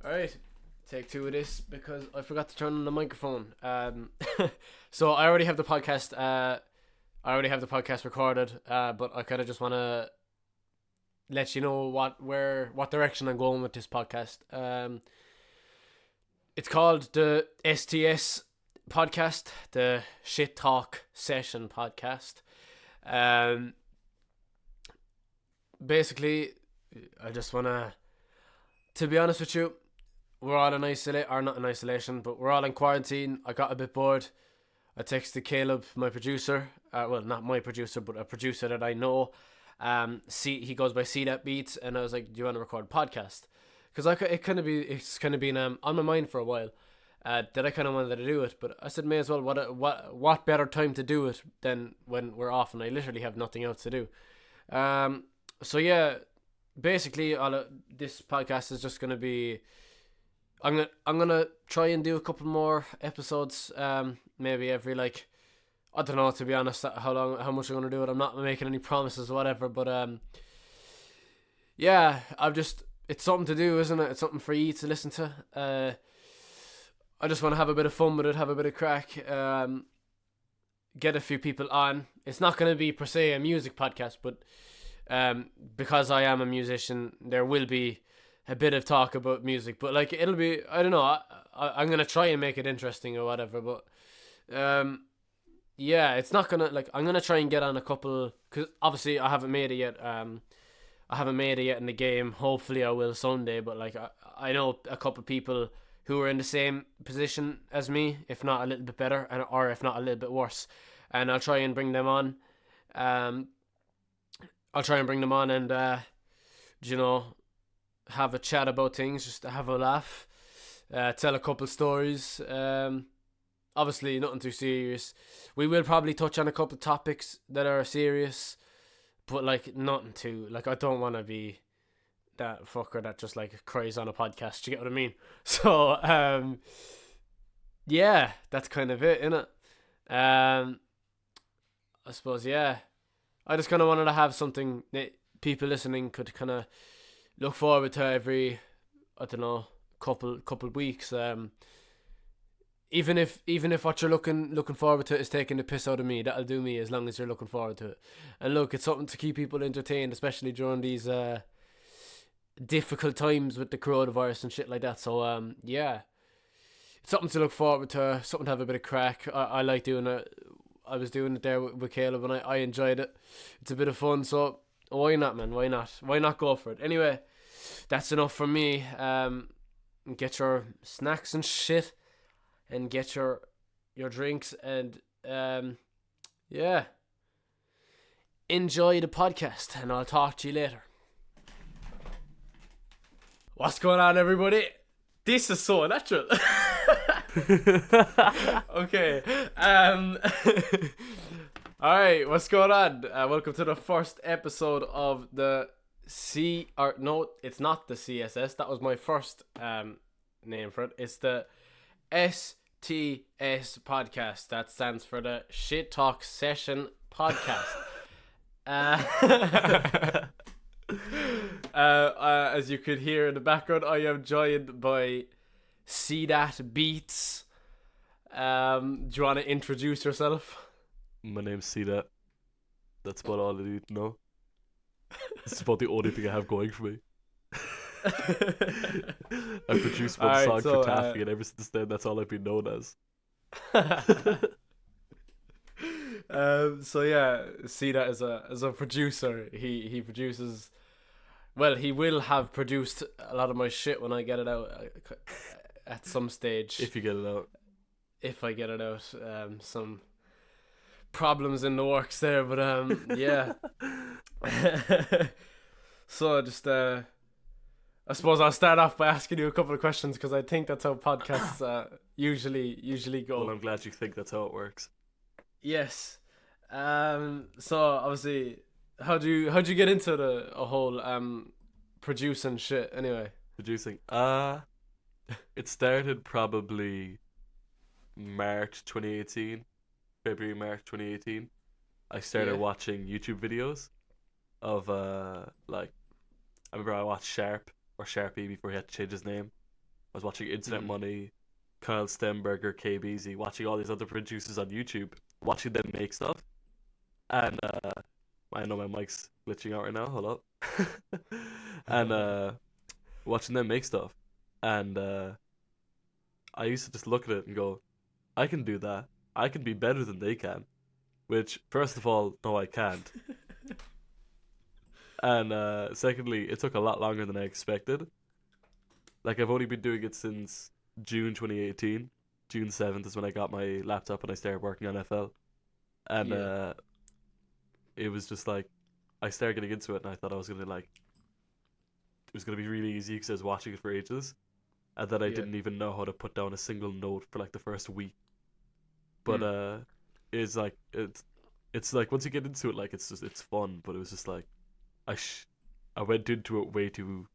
Alright, take two of this because I forgot to turn on the microphone. So I already have the podcast. Recorded. But I kind of just want to let you know what direction I'm going with this podcast. It's called the STS Podcast, the Shit Talk Session Podcast. Basically, I just want to be honest with you, we're all in isolation, but we're all in quarantine. I got a bit bored. I texted Caleb, my producer. Well, not my producer, but a producer that I know. He goes by Cdat Beats, and I was like, "Do you want to record a podcast?" Because it's kind of been on my mind for a while. That I kind of wanted to do it, but I said, may as well. What better time to do it than when we're off and I literally have nothing else to do. So yeah, basically, this podcast is just gonna be. I'm gonna try and do a couple more episodes. Maybe every I don't know, to be honest, how much I'm gonna do it. I'm not making any promises or whatever, but yeah, it's something to do, isn't it? It's something for you to listen to. I just want to have a bit of fun with it, have a bit of crack, get a few people on. It's not gonna be per se a music podcast, but because I am a musician, there will be a bit of talk about music, but it'll be, I don't know, I'm gonna try and make it interesting or whatever, but yeah, it's not gonna, I'm gonna try and get on a couple, because obviously I haven't made it yet. I haven't made it yet in the game. Hopefully I will someday, but I know a couple people who are in the same position as me, if not a little bit better, or if not a little bit worse, and I'll try and bring them on. And have a chat about things, just to have a laugh, tell a couple stories. Obviously nothing too serious. We will probably touch on a couple topics that are serious, but nothing too, I don't want to be that fucker that just cries on a podcast. You get what I mean? So yeah, that's kind of it, innit? I suppose, yeah, I just kind of wanted to have something that people listening could kind of look forward to every, I don't know, couple weeks. Even if what you're looking forward to is taking the piss out of me, that'll do me, as long as you're looking forward to it. And look, it's something to keep people entertained, especially during these difficult times with the coronavirus and shit like that. So yeah, it's something to look forward to, something to have a bit of crack. I like doing it. I was doing it there with Caleb, and I enjoyed it. It's a bit of fun, so why not, man? Why not go for it? Anyway, that's enough from me. Get your snacks and shit, and get your drinks, and yeah, enjoy the podcast, and I'll talk to you later. What's going on, everybody? This is so natural. Okay. Alright, what's going on? Welcome to the first episode of the it's not the CSS. That was my first name for it. It's the STS Podcast. That stands for the Shit Talk Session Podcast. As you could hear in the background, I am joined by Cdat Beats. Do you want to introduce yourself? My name's Cdat. That's about all I need to know. It's about the only thing I have going for me. I produced one song for Taffy, and ever since then, that's all I've been known as. So yeah, Cdat is a producer. He produces. Well, he will have produced a lot of my shit when I get it out at some stage. If you get it out. If I get it out. Some problems in the works there, but yeah. So just I suppose I'll start off by asking you a couple of questions, because I think that's how podcasts usually go. Well, I'm glad you think that's how it works. Yes. So obviously, how'd you get into the whole producing shit anyway? Producing. It started probably March 2018. February, March 2018. I started watching YouTube videos of I remember I watched Sharp or Sharpie before he had to change his name. I was watching Internet Money, Kyle Stemberger, KBZ, watching all these other producers on YouTube, watching them make stuff. And I know my mic's glitching out right now. Hold up. And watching them make stuff, and I used to just look at it and go, I can do that. I can be better than they can. Which, first of all, no, I can't. And secondly, it took a lot longer than I expected. Like, I've only been doing it since June 2018. June 7th is when I got my laptop and I started working on FL. And it was just like, I started getting into it and I thought I was going to like, it was going to be really easy because I was watching it for ages. And then I didn't even know how to put down a single note for like the first week. But it's like, it's like once you get into it, like it's fun, but it was just like, I went into it way too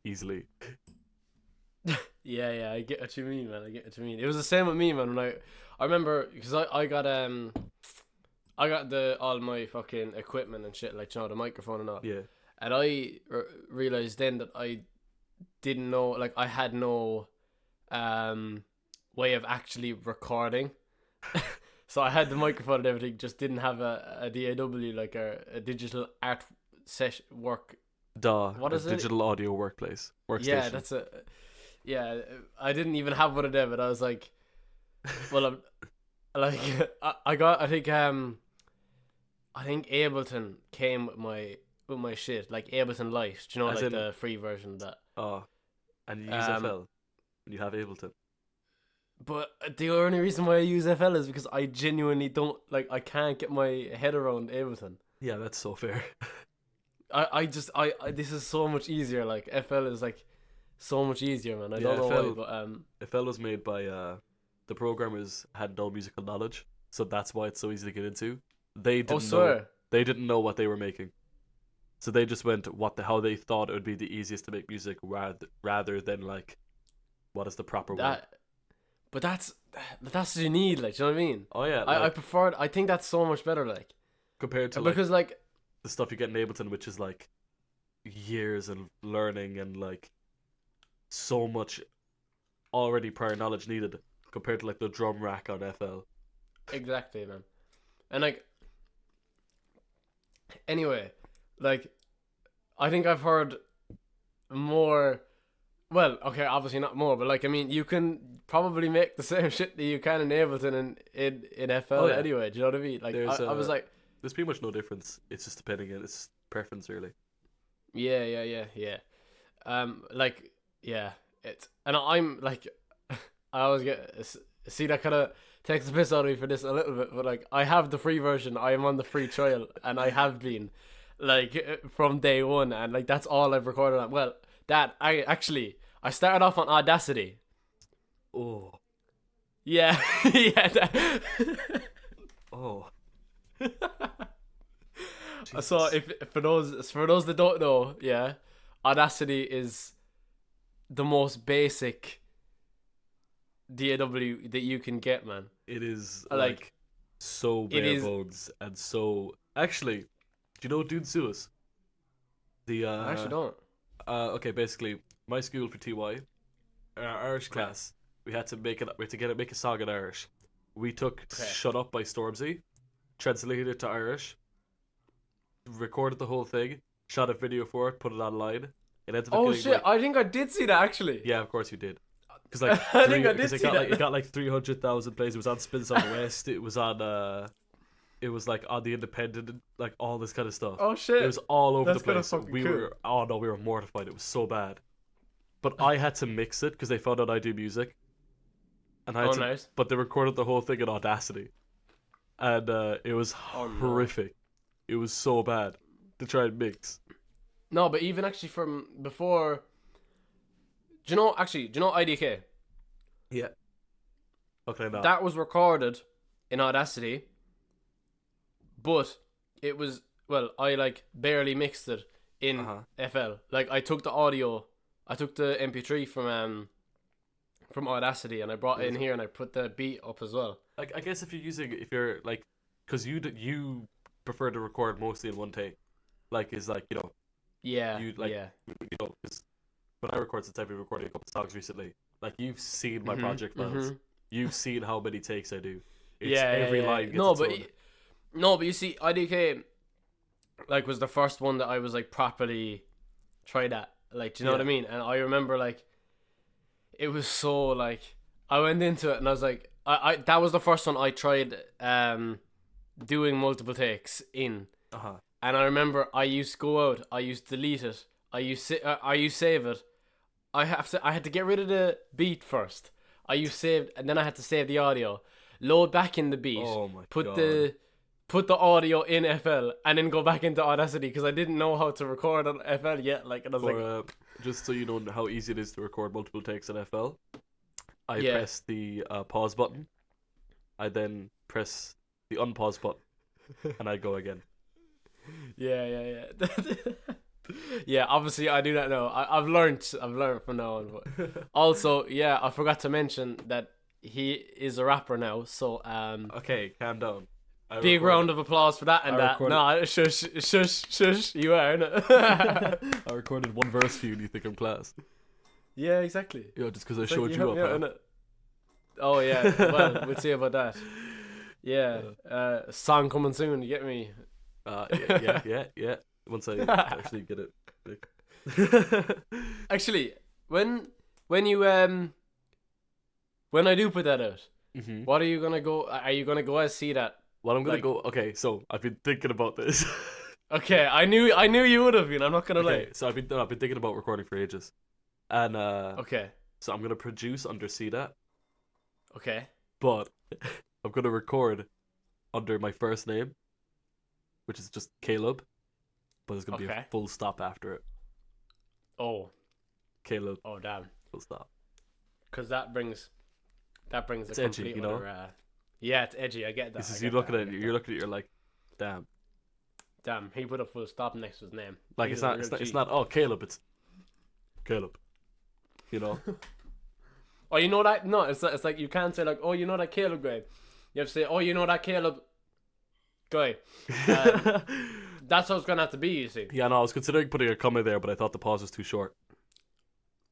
easily. Yeah, I get what you mean, man. I get what you mean. It was the same with me, man. When I remember because I got all my fucking equipment and shit, like, you know, the microphone and all. Yeah. And I realized then that I didn't know, like, I had no way of actually recording. So I had the microphone and everything, just didn't have a DAW, like a digital art session work. What is it? Digital audio workstation. Yeah, that's it. Yeah, I didn't even have one of them, and I was like, well, I'm like, I think Ableton came with my shit, like Ableton Lite, do you know, like the free version of that. Oh, and you use FL, and you have Ableton. But the only reason why I use FL is because I genuinely don't, like, I can't get my head around Ableton. Yeah, that's so fair. I this is so much easier. Like, FL is like so much easier, man. I don't know why, but FL was made by the programmers had no musical knowledge, so that's why it's so easy to get into. They didn't know what they were making, so they just went how they thought it would be the easiest to make music, rather than like what is the proper way. But that's what you need, like, do you know what I mean? Oh yeah, I prefer it. I think that's so much better, like, compared to because like the stuff you get in Ableton, which is like years and learning and like so much already prior knowledge needed, compared to like the drum rack on FL. Exactly, man. And like, anyway, like, I think I've heard more. Well, okay, obviously not more, but like, I mean, you can probably make the same shit that you can in Ableton and in FL anyway. Do you know what I mean? Like, I was like, there's pretty much no difference. It's just depending on its preference, really. Yeah. Like, yeah, it's, and I'm like, I always see that kind of takes the piss out of me for this a little bit, but like, I have the free version. I am on the free trial, and I have been, like, from day one, and like, that's all I've recorded on. Well, that I started off on Audacity. Oh. Yeah. Oh. So if for those that don't know, yeah, Audacity is the most basic DAW that you can get, man. It is like so bare bones and so. Actually, do you know Dude Suez? I actually don't. Okay, basically, my school for TY, our Irish class, we had to make a song in Irish. We took "Shut Up" by Stormzy, translated it to Irish, recorded the whole thing, shot a video for it, put it online. It ended up oh shit! Like, I think I did see that, actually. Yeah, of course you did. Because like it got like 300,000 plays. It was on Spins on the West. It was on it was like on the Independent, like all this kind of stuff. Oh shit! It was all over That's the place. Cool. We were mortified. It was so bad. But I had to mix it because they found out I do music. And I had nice. But they recorded the whole thing in Audacity, and it was horrific. No. It was so bad to try and mix. No, but even actually from before. Do you know IDK? Yeah. Okay, no. That was recorded in Audacity, but it was, well, I like barely mixed it in FL. Like, I took the MP3 from Audacity and I brought it in here and I put the beat up as well. Like, I guess if you're like, because you prefer to record mostly in one take, like, is like, you know. Yeah. You like, you know, 'cause when I record, since I've been recording a couple songs recently, like you've seen my project files. You've seen how many takes I do. It's every line gets No, its but own. no, but you see, IDK like was the first one that I was like properly tried at. Like, do you know what I mean? And I remember like it was so like I went into it and I was like, I that was the first one I tried doing multiple takes in. And I remember I used to go out, I used to delete it, I used save it. I had to get rid of the beat first. I used saved, and then I had to save the audio, load back in the beat, put the audio in FL, and then go back into Audacity because I didn't know how to record on FL yet. Like, and I was just so you know how easy it is to record multiple takes in FL, I press the pause button. I then press the unpause button, and I go again. Yeah. Yeah, obviously I do that now. I've learned from now on. But also, yeah, I forgot to mention that he is a rapper now. So okay, calm down. Big round of applause for that and that. No, shush. You are, innit? I recorded one verse for you and you think I'm class. Yeah, exactly. Yeah, just because I showed you up. Oh yeah, well, we'll see about that. Yeah, song coming soon. You get me? Yeah. Once I actually get it. Actually, when you when I do put that out, what are you gonna go? Are you gonna go as Cdat? Well, I'm gonna go. Okay, so I've been thinking about this. Okay, I knew you would have been. I'm not gonna lie. So I've been thinking about recording for ages, and okay. So I'm gonna produce under Cdat. Okay. But I'm gonna record under my first name, which is just Caleb, but there's gonna be a full stop after it. Oh. Caleb. Oh damn. Full stop. Because that brings a complete edgy, you know? Yeah, it's edgy. I get that. You're looking at it. You're like, damn. Damn, he put a full stop next to his name. Like it's not. Oh, Caleb. It's Caleb. You know. Oh, you know that? No, it's like you can't say like, oh, you know that Caleb guy. You have to say, oh, you know that Caleb guy. That's how it's gonna have to be. You see. Yeah, no, I was considering putting a comma there, but I thought the pause was too short.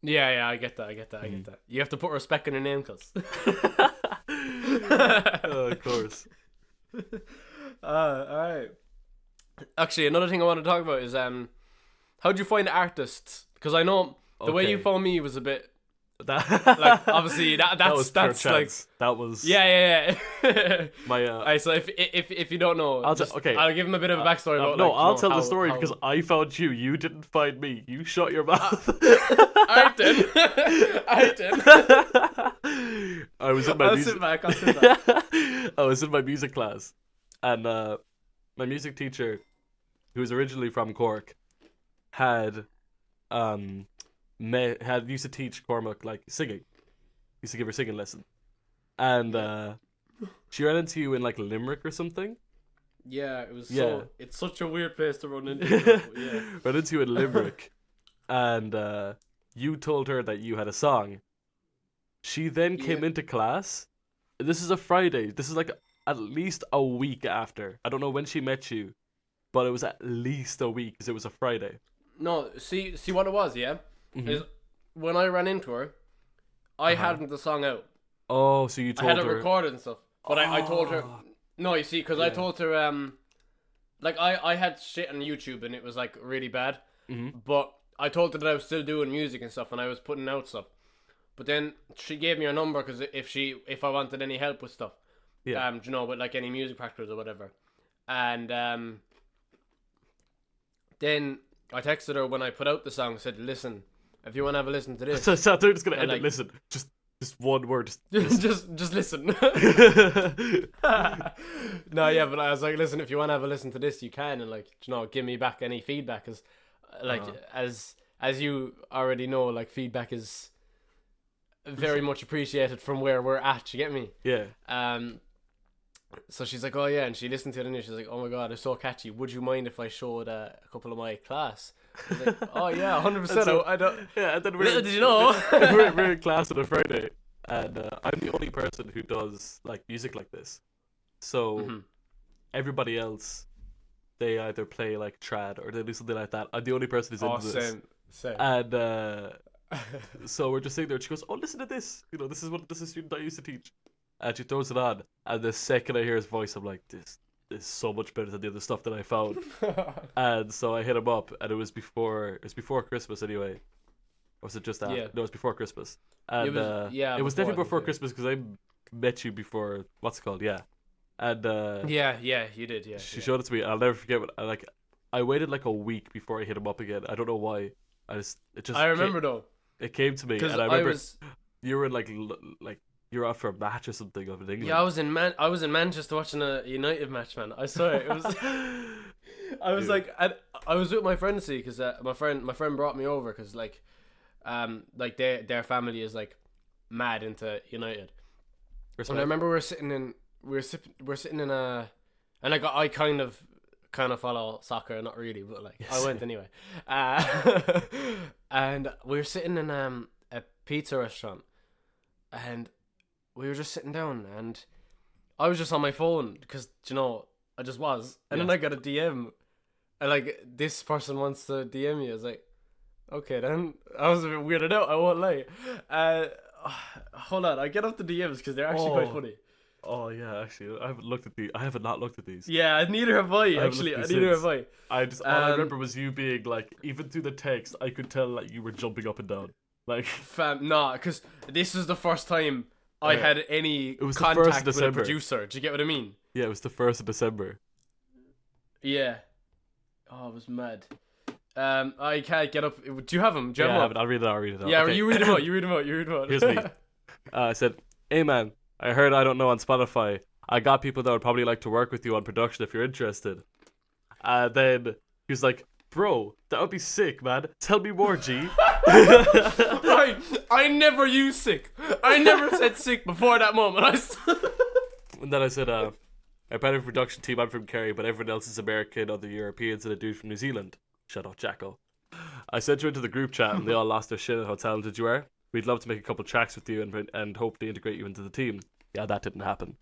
Yeah, I get that. I get that. You have to put respect in your name, cause. Of course. Alright. Actually, another thing I want to talk about is how'd you find artists? Because I know the way you found me was a bit like obviously that's like that was yeah. my so if you don't know, I'll give him a bit of a backstory about no, like, I'll tell the story because I found you. You didn't find me. You shut your mouth. I did. I was in my I'll sit back. I was in my music class, and my music teacher, who was originally from Cork, had used to teach Cormac like singing. Used to give her singing lesson, and she ran into you in like Limerick or something. Yeah, it was. Yeah. It's such a weird place to run into. Yeah. Ran into you in Limerick, and you told her that you had a song. She then came into class. This is a Friday. This is like at least a week after. I don't know when she met you, but it was at least a week because it was a Friday. No, see what it was, yeah? Is when I ran into her, I hadn't the song out. Oh, so you told her. I had it recorded and stuff. But I told her. No, you see, because I told her, like, I had shit on YouTube and it was, like, really bad. But I told her that I was still doing music and stuff and I was putting out stuff. But then she gave me her number because if I wanted any help with stuff. Yeah. You know, with, like, any music practice or whatever. And then I texted her when I put out the song, said, listen, if you want to have a listen to this. So they're just going to end it, listen. Just one word. Just listen. No, yeah, but I was like, listen, if you want to have a listen to this, you can. And, like, you know, give me back any feedback. Because, like, as you already know, like, feedback is very much appreciated from where we're at. You get me? Yeah. So she's like, oh yeah, and she listened to it and she's like, oh my god, it's so catchy. Would you mind if I showed a couple of my class? I was like, oh yeah, 100%. So, I don't. Yeah, and then did you know? we're in class on a Friday, and I'm the only person who does like music like this. So everybody else, they either play like trad or they do something like that. I'm the only person who's into this. Same. And So we're just sitting there, and she goes, "Oh, listen to this. This is a student I used to teach." And she throws it on, and the second I hear his voice, I'm like, "This is so much better than the other stuff that I found." And so I hit him up, and it was before Christmas anyway. Or was it just after? Yeah. No, it was before Christmas. And it was definitely before Christmas because I met you before. What's it called? Yeah. And yeah, you did. Yeah. she showed it to me, and I'll never forget what I waited like a week before I hit him up again. I don't know why. I remember though. It came to me, and I remember you were like you were out for a match or something of England. Yeah, I was in Manchester watching a United match, man. I swear it was. I was like, I was with my friend, see, because my friend brought me over because like their family is like mad into United. Respect. And I remember we're sitting in a, and like I kind of follow soccer, not really, but like yes. I went anyway. And we were sitting in a pizza restaurant, and we were just sitting down, and I was just on my phone because I just was, and then I got a DM, and like this person wants to DM me. I was like, okay, then I was a bit weirded out. I won't lie. Hold on, I get up the DMs because they're actually quite funny. Oh yeah, actually, I haven't not looked at these. Yeah, neither have I. Actually, neither have I. All I remember was you being like, even through the text, I could tell like you were jumping up and down. Like, nah, because this is the first time I had any it was contact the 1st of with a producer. Do you get what I mean? Yeah, it was the 1st of December. Yeah. Oh, it was mad. I can't get up. Do you have them? Yeah, I have it. I'll read it out. Yeah, okay. you read them out. Here's me. I said, "Hey man, I heard I don't know on Spotify. I got people that would probably like to work with you on production if you're interested." Then he was like, "Bro, that would be sick, man. Tell me more, G." Right, I never used sick. I never said sick before that moment. And then I said, "I'm part of the production team. I'm from Kerry, but everyone else is American, other Europeans, and a dude from New Zealand. Shout out Jacko. I sent you into the group chat, and they all lost their shit at how talented you are. We'd love to make a couple tracks with you and hopefully integrate you into the team." Yeah, that didn't happen.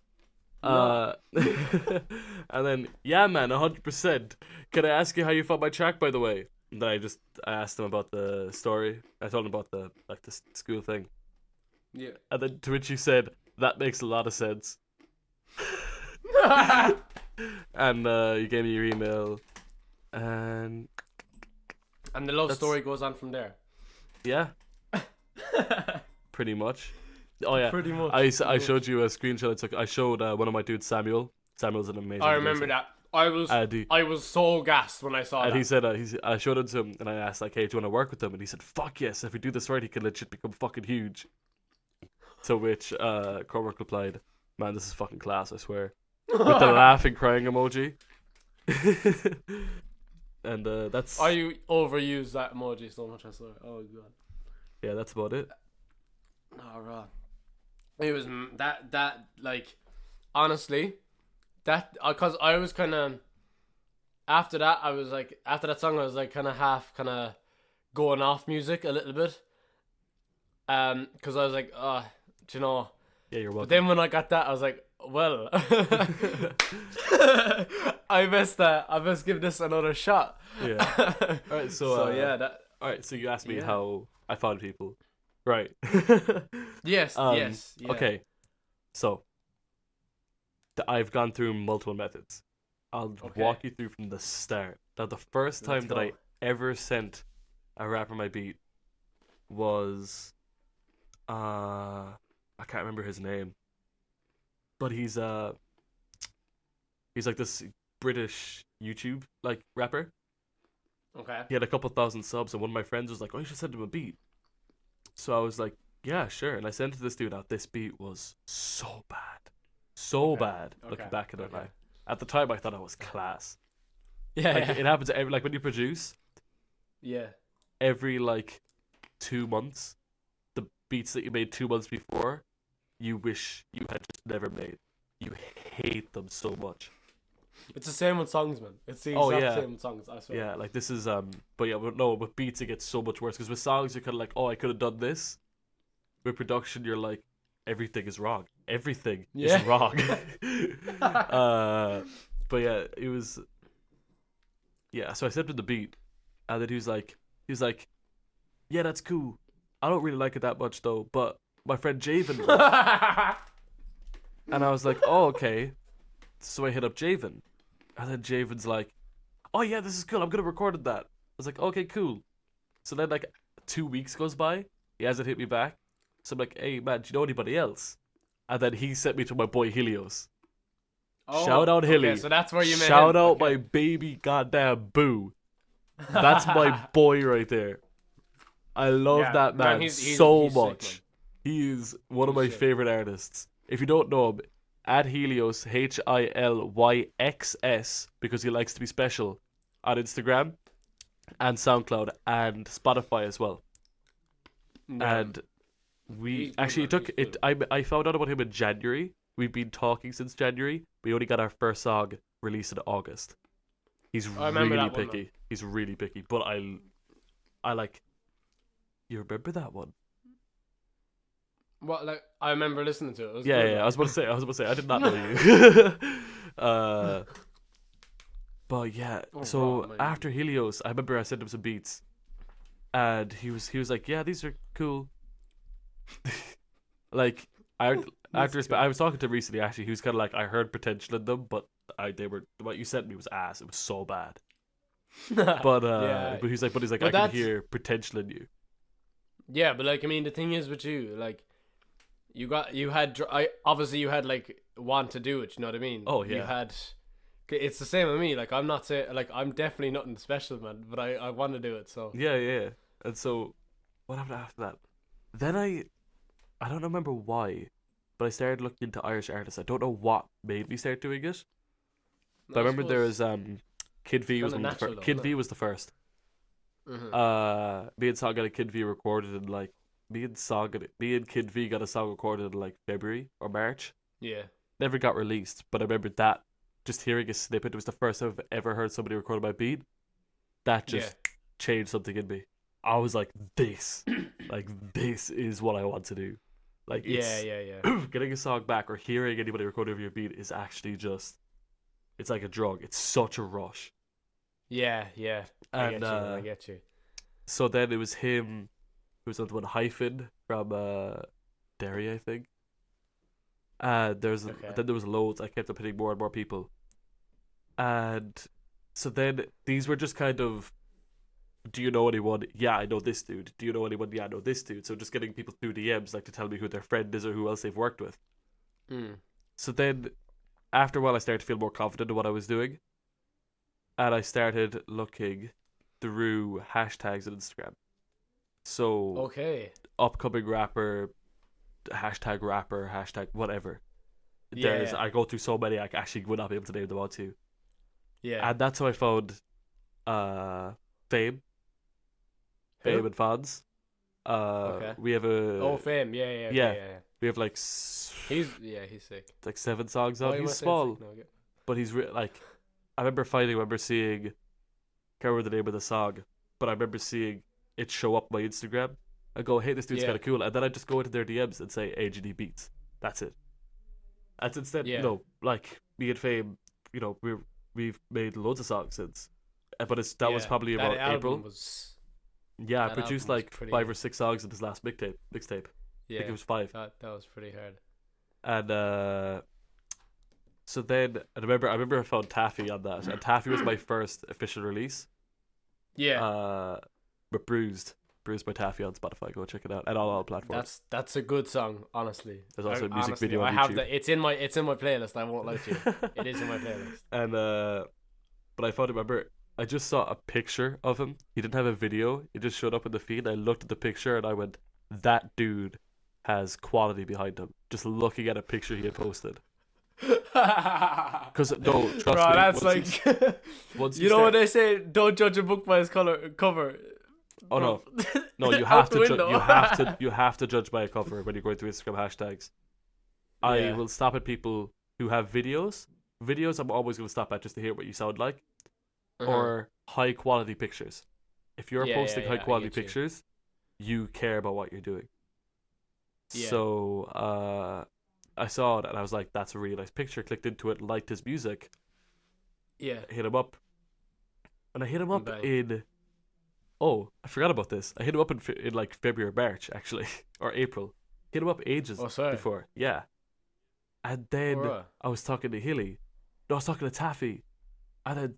No. And then, "Yeah, man, 100%. Can I ask you how you found my track, by the way?" And then I asked him about the story. I told him about the school thing. Yeah. And then to which you said, "That makes a lot of sense." And you gave me your email, and the love story goes on from there. Yeah. Pretty much. Oh yeah. Pretty much. I showed you a screenshot I took. I showed one of my dudes, Samuel. Samuel's an amazing. I remember that. I was so gassed when I saw that. And he said, I showed it to him, and I asked like, "Hey, do you want to work with him?" And he said, "Fuck yes! If we do this right, he can legit become fucking huge." To which Cormac replied, "Man, this is fucking class, I swear," with the laughing, crying emoji. And that's. I overuse that emoji so much. I swear. Oh god. Yeah, that's about it. Oh, right. It was that like, honestly, that because I was kind of after that song I was like kind of half going off music a little bit, because I was like, do you know? Yeah, you're welcome. But then when I got that, I was like, well, I best give this another shot. Yeah. All right. So yeah, that. All right. So you asked me how I found people. Right. Yes. Yes. Yeah. Okay. So I've gone through multiple methods. I'll walk you through from the start. Now, the first time that I ever sent a rapper my beat was I can't remember his name, but he's like this British YouTube like rapper. Okay. He had a couple thousand subs, and one of my friends was like, "Oh, you should send him a beat." So I was like, "Yeah, sure." And I sent it to this dude. Now, this beat was so bad. Looking back at it, like, at the time, I thought I was class. Yeah, like, it happens every when you produce. Yeah. Every 2 months, the beats that you made 2 months before, you wish you had just never made. You hate them so much. It's the same with songs, man. It's the exact same with songs, I swear. Yeah, like this is with beats it gets so much worse, because with songs you're kind of like, "Oh, I could have done this." With production, you're like, everything is wrong. Everything is wrong. But yeah, it was. Yeah, so I sent him the beat, and then he was like, "Yeah, that's cool. I don't really like it that much though, but my friend Javen would. And I was like, oh, okay. So I hit up Javen. And then Javen's like, oh yeah, this is cool. I'm going to record that. I was like, okay, cool. So then like 2 weeks goes by. He hasn't hit me back. So I'm like, hey man, do you know anybody else? And then he sent me to my boy Helios. Oh, Shout out Hilly. Okay, so that's where you met Shout him. out my baby goddamn boo. That's my boy right there. I love that man, he's so sick, much. man. He is one of my favorite artists. If you don't know him, at Helios, HILYXS, because he likes to be special, on Instagram and SoundCloud and Spotify as well. Yeah. And we He's actually good, it took man. it. He's I found out about him in January. We've been talking since January. We only got our first song released in August. He's I remember really that one, picky. man. He's really picky. But I like. You remember that one? What, like, I remember listening to it. It was Yeah, good, yeah. man. I was about to say. I did not know you. But yeah. Oh, So wow, man. after Helios, I remember I sent him some beats, and he was like, "Yeah, these are cool." Like I I was talking to him recently. Actually, he was kind of like, I heard potential in them, but they were what you sent me was ass. It was so bad. But Yeah. but he's like, But I can that's- hear potential in you. Yeah, but like, I mean, the thing is with you, like, you had obviously you had like want to do it. You know what I mean? Oh, yeah. You had. It's the same with me. Like, I'm not saying, like, I'm definitely nothing special, man. But I want to do it. So Yeah, yeah. And so, what happened after that? Then I don't remember why, but I started looking into Irish artists. I don't know what made me start doing it. But I remember there was Kid V was kinda one of the natural, first. though, Kid isn't V it? was the first. Mhm. Me and Song got a Kid V recorded in like me and Kid V got a song recorded in like February or March. Yeah. Never got released, but I remember that just hearing a snippet. It was the first time I've ever heard somebody record my beat. That just changed something in me. I was like, this is what I want to do. Like, it's, Yeah. getting a song back or hearing anybody record over your beat is actually just, it's like a drug. It's such a rush. Yeah. And I get you. so then it was him, who was another one, Hyphen from Derry, I think. Then there was loads. I kept up hitting more and more people. And so then these were just kind of, do you know anyone? Yeah, I know this dude. Do you know anyone? Yeah, I know this dude. So just getting people through DMs like to tell me who their friend is or who else they've worked with. So then after a while I started to feel more confident in what I was doing. And I started looking through hashtags on Instagram. So Okay. upcoming rapper, hashtag whatever. Yeah. I go through so many I actually would not be able to name them all too. Yeah. And that's how I found Fame and Fonz. Okay. We have Fame. Yeah. yeah. Okay, we have like He's sick. like 7 songs Oh, out. you He's must say small, sick. No, okay. but he's like, I remember seeing, can't remember the name of the song, but I remember seeing it show up on my Instagram. I go, hey, this dude's kind of cool, and then I just go into their DMs and say AGD beats. That's it. That's instead, like me and Fame, we've made loads of songs since, but that was probably that about April. Yeah, I that produced album was like pretty- 5 or 6 songs in this last mixtape. I think it was 5. That was pretty hard. And so then I remember I found Taffy on that, and Taffy was my first official release. Yeah. But Bruised by Taffy on Spotify. Go check it out, and all platforms. That's a good song, honestly. There's also a music Honestly, video on I have YouTube. that. It's in my playlist. I won't lie to you. It is in my playlist. And but I found, remember, I just saw a picture of him. He didn't have a video. It just showed up in the feed. I looked at the picture and I went, that dude has quality behind him. Just looking at a picture he had posted. Because no, trust Bro, me. that's like once you know what they say, don't judge a book by its cover. Oh Bro. no, you Out have the to window. you have to judge by a cover when you're going through Instagram hashtags. I Yeah. will stop at people who have videos. Videos I'm always going to stop at just to hear what you sound like, or high quality pictures. If you're posting high I quality get you. pictures, you care about what you're doing. Yeah. So I saw it and I was like, that's a really nice picture. Clicked into it, liked his music, Yeah. hit him up, and I hit him up Bang. in Oh, I forgot about this. I hit him up in like February, March, actually, or April. Hit him up ages Oh, sorry. before. Yeah. And then Alright. I was talking to Hilly. No, I was talking to Taffy. And then,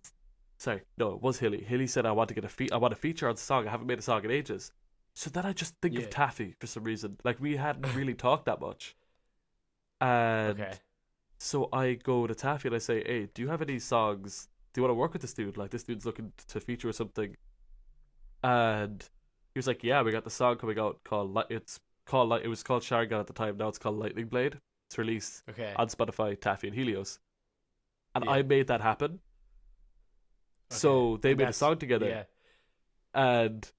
sorry, no, it was Hilly. Hilly said I want to I want a feature on the song. I haven't made a song in ages. So then I just think Yeah. of Taffy for some reason. Like we hadn't really talked that much. And Okay. so I go to Taffy and I say, "Hey, do you have any songs? Do you want to work with this dude? Like this dude's looking to feature or something." And he was like, "Yeah, we got the song coming out called it was called Sharingan at the time. Now it's called Lightning Blade. It's released Okay. on Spotify, Taffy and Helios." And Yeah. I made that happen. Okay. So they And made a that's- song together. Yeah. And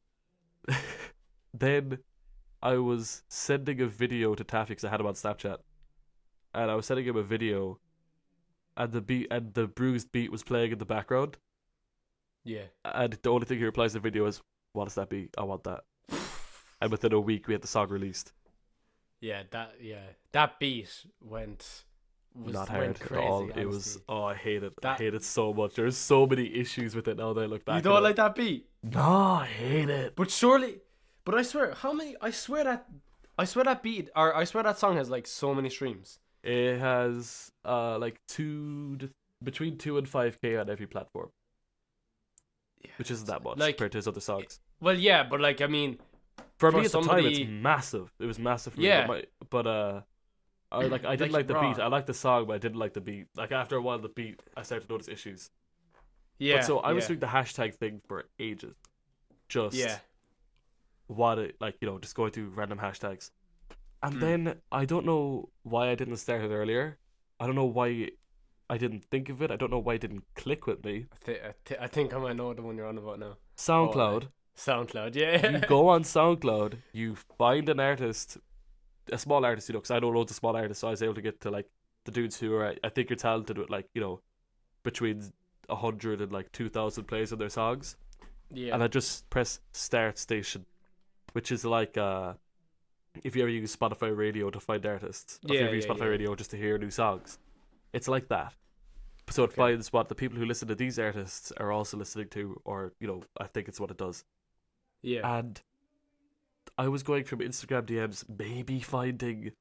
then I was sending a video to Taffy because I had him on Snapchat. And I was sending him a video, and the bruised beat was playing in the background. Yeah. And the only thing he replies in the video is, "What is that beat? I want that." And within a week, we had the song released. Yeah. That beat went Not hard crazy, at all. honestly. It was. Oh, I hate it. I That- hate it so much. There's so many issues with it now that I look back. You at don't it. like that beat? No, I hate it. But surely, but I swear, I swear that beat, or I swear that song has like so many streams. It has like between 2 and 5K on every platform, Yeah, which isn't that much like- compared to his other songs. Well, yeah, but like I mean, For for me at the time, somebody- it's massive. It was massive for me. Yeah. But I didn't like the raw. beat. I liked the song, but I didn't like the beat. Like after a while, the beat, I started to notice issues. yeah. But so I was yeah, doing the hashtag thing for ages. Just yeah, just going through random hashtags. And Hmm. then I don't know why I didn't start it earlier. I don't know why I didn't think of it. I don't know why it didn't click with me. I think I might know the one you're on about now. SoundCloud. SoundCloud, yeah. You go on SoundCloud, you find an artist, a small artist, because I know loads of small artists, so I was able to get to like the dudes who are, I think, are talented with like, between 100 and like 2,000 plays on their songs. yeah, And I just press start station, which is like if you ever use Spotify Radio to find artists, or if you Yeah, ever use yeah, Spotify yeah. Radio just to hear new songs, it's like that. So it Okay. finds what the people who listen to these artists are also listening to, or I think it's what it does. yeah, And I was going from Instagram DMs, maybe finding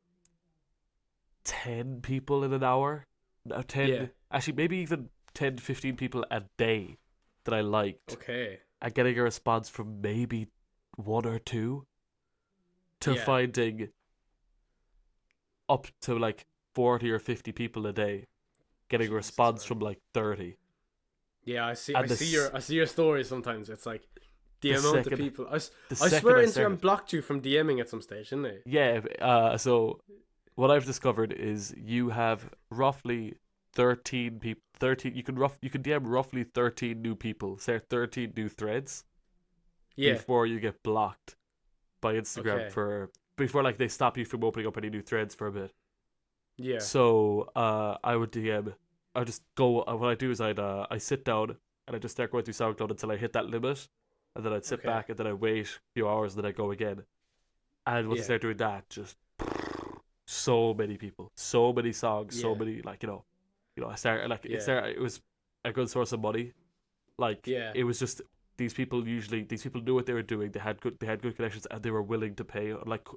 10 people in an hour, no, 10, Yeah. actually maybe even 10 to 15 people a day that I liked, okay, and getting a response from maybe one or two, to Yeah. finding up to like 40 or 50 people a day, getting a Jesus, response man. from like 30. yeah. I see. And I see your stories sometimes. It's like the the amount second- of people. I The swear second I Instagram started- blocked you from DMing at some stage, didn't they? Yeah, so what I've discovered is you have roughly 13 people. 13. You can DM roughly 13 new people. Start 13 new threads Yeah, before you get blocked by Instagram Okay. before like they stop you from opening up any new threads for a bit. yeah, So I would DM. I just go. What I do is I sit down and I just start going through SoundCloud until I hit that limit, and then I'd sit Okay. back and then I wait a few hours and then I go again. And once I Yeah. start doing that, just so many people, so many songs, so Yeah. many I started like Yeah. it was a good source of money. Like Yeah. it was just these people knew what they were doing. They had good connections and they were willing to pay. Like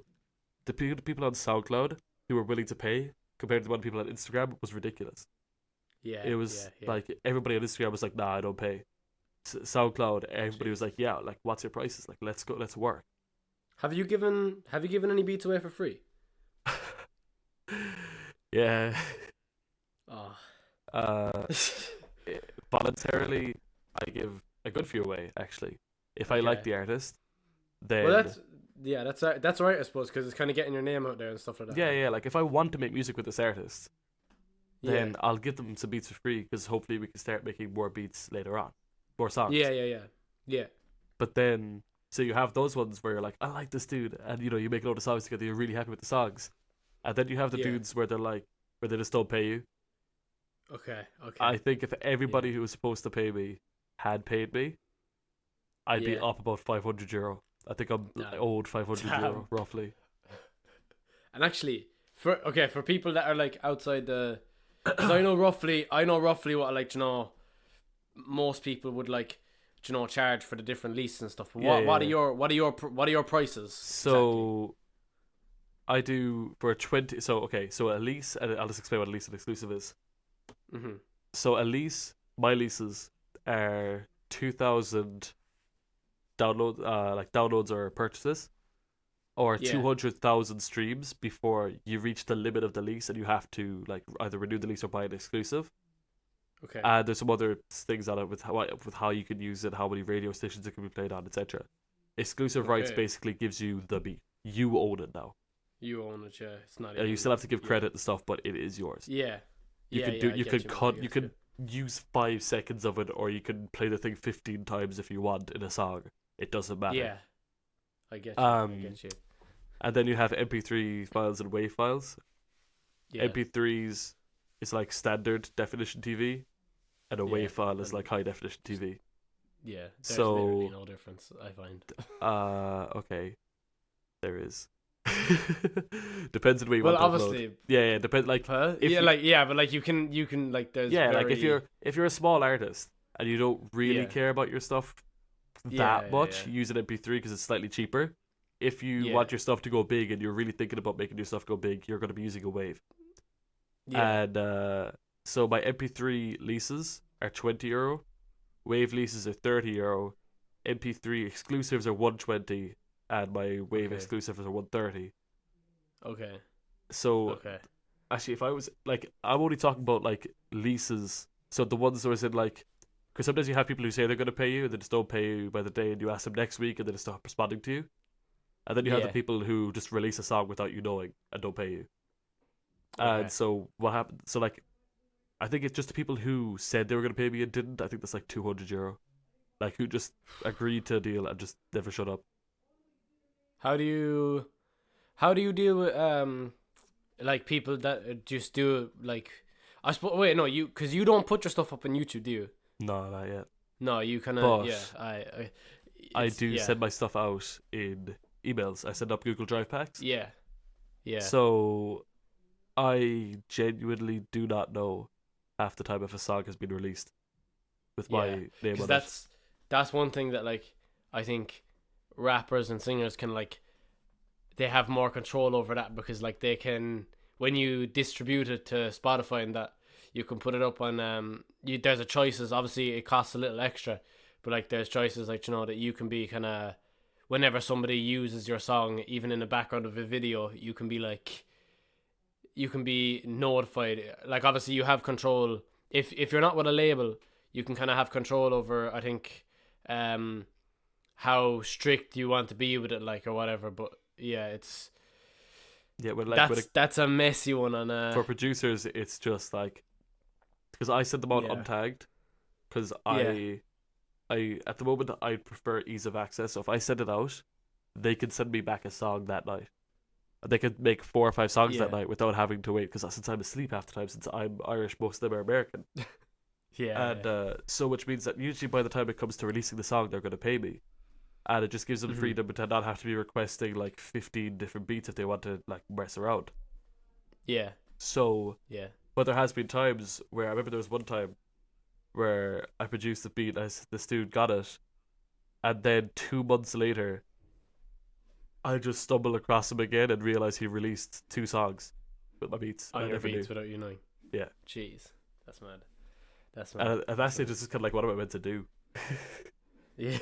the people on SoundCloud who were willing to pay compared to the people on Instagram was ridiculous. yeah. It was yeah. like everybody on Instagram was like, "Nah, I don't pay." SoundCloud, everybody was like, "Yeah, like what's your prices? Like let's go, let's work." Have you given any beats away for free? Yeah. Oh. Uh, voluntarily, I give a good few away. Actually, if I like Okay. the artist, then Well, that's right, I suppose, because it's kind of getting your name out there and stuff like that. yeah. Like if I want to make music with this artist, then yeah, I'll give them some beats for free because hopefully we can start making more beats later on, more songs. yeah. But then, so you have those ones where you're like, I like this dude, and you make a load of songs together, you're really happy with the songs, and then you have the Yeah. dudes where they just don't pay you. Okay. I think if everybody who was supposed to pay me had paid me, I'd be Yeah. up about €500. I think I'm Damn. owed €500 Damn. roughly. And actually, for people that are like outside the, because I know roughly what most people would like. charge for the different leases and stuff. But Yeah, what yeah, are your prices? So I do for 20. So okay, so a lease, and I'll just explain what a lease and exclusive is. Exactly. So a lease, my leases are 2,000 downloads or purchases, or Yeah. 200,000 streams before you reach the limit of the lease, and you have to like either renew the lease or buy an exclusive. Okay. And there's some other things on it with how you can use it, how many radio stations it can be played on, etc. Exclusive rights Okay. basically gives you the beat. You own it now. You own it, yeah. It's not. You still have to give credit and stuff, but it is yours. Yeah. You Yeah. can yeah, do. I You get can you, man, I cut. get You can use 5 seconds of it, or you can play the thing 15 times if you want in a song. It doesn't matter. Yeah. I get you. I get you. And then you have MP3 files and WAV files. Yeah. MP3s is like standard definition TV, and a Yeah, WAV file is and- like high definition TV. Yeah. There's So- literally no difference, I find. Okay, there is. Depends on where you Well, want to upload. obviously. Yeah, depends. Like, Huh? if Yeah, you- but like you can like there's yeah, very... like if you're a small artist and you don't really Yeah. care about your stuff Yeah, that much, yeah. use an MP3 because it's slightly cheaper. If you Yeah. want your stuff to go big and you're really thinking about making your stuff go big, you're going to be using a wave. Yeah. And so my MP3 leases are €20, wave leases are €30, MP3 exclusives are $120, and my wave Okay. exclusives are $130. Okay. So Okay. actually, if I was like, I'm only talking about like leases. So the ones that was in like, because sometimes you have people who say they're going to pay you and they just don't pay you by the day, and you ask them next week and they just stop responding to you. And then you have the Yeah. people who just release a song without you knowing and don't pay you. Okay. And so what happened? So like, I think it's just the people who said they were going to pay me and didn't. I think that's like €200, like who just agreed to a deal and just never shut up. How do you deal with like people that just do like I suppose wait no you because you don't put your stuff up on YouTube, do you? No, not yet. No, you kind of But yeah. I it's- do yeah. send my stuff out in emails. I send up Google Drive packs. Yeah. Yeah. So I genuinely do not know half the time if a song has been released with my Yeah, name because on it. that's one thing that like I think rappers and singers can like they have more control over that because like they can when you distribute it to Spotify and that you can put it up on there's a choices. Obviously it costs a little extra, but like there's choices like that you can be kind of whenever somebody uses your song even in the background of a video you can be like you can be notified. Like obviously you have control if you're not with a label you can kind of have control over I think how strict you want to be with it like or whatever, but yeah it's Yeah, when like that's a messy one on for producers, it's just like because I send them out Yeah. untagged because Yeah. I at the moment I prefer ease of access. So if I send it out, they can send me back a song that night. They could make 4 or 5 songs that Yeah. night without having to wait. Because since I'm asleep half the time, since I'm Irish, most of them are American, yeah and so which means that usually by the time it comes to releasing the song, they're going to pay me, and it just gives them Mhm. freedom to not have to be requesting like 15 different beats if they want to like mess around. yeah So. yeah But there has been times where I remember there was one time where I produced the beat as the dude got it, and then 2 months later, I just stumbled across him again and realized he released 2 songs with my beats. on I your never beats knew. without you knowing. Yeah. Jeez, that's mad. That's mad. And at that stage, it's just kind of like, what am I meant to do? Yeah.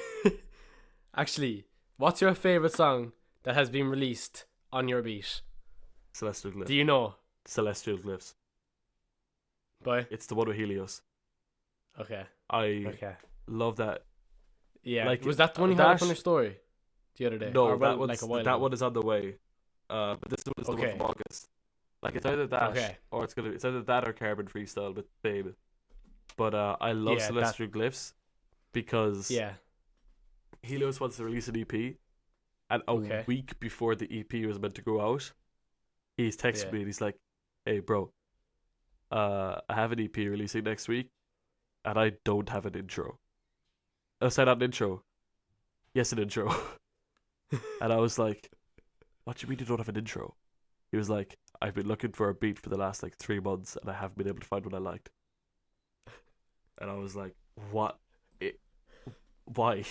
Actually, what's your favorite song that has been released on your beat? Celestial Glyph. Do you know? Celestial Glyphs. Boy. It's the one with Helios. Okay. I Okay. love that. Yeah. Like, was that the one you had up Dash- on your story the other day? No, Or, well, that one's, like a while that ago? one is on the way. But this one is the one Okay. from August. Like it's either that Okay. or it's either that or Carbon Freestyle with Babe. But I love Yeah, Celestial Glyphs because Yeah. Helios wants to release an EP, and a Okay. week before the EP was meant to go out, he's texted Yeah. me and he's like, "Hey, bro, I have an EP releasing next week, and I don't have an intro." I said, "Not an intro." Yes, an intro. And I was like, "What do you mean you don't have an intro?" He was like, "I've been looking for a beat for the last like 3 months, and I haven't been able to find one I liked." And I was like, "What? Why?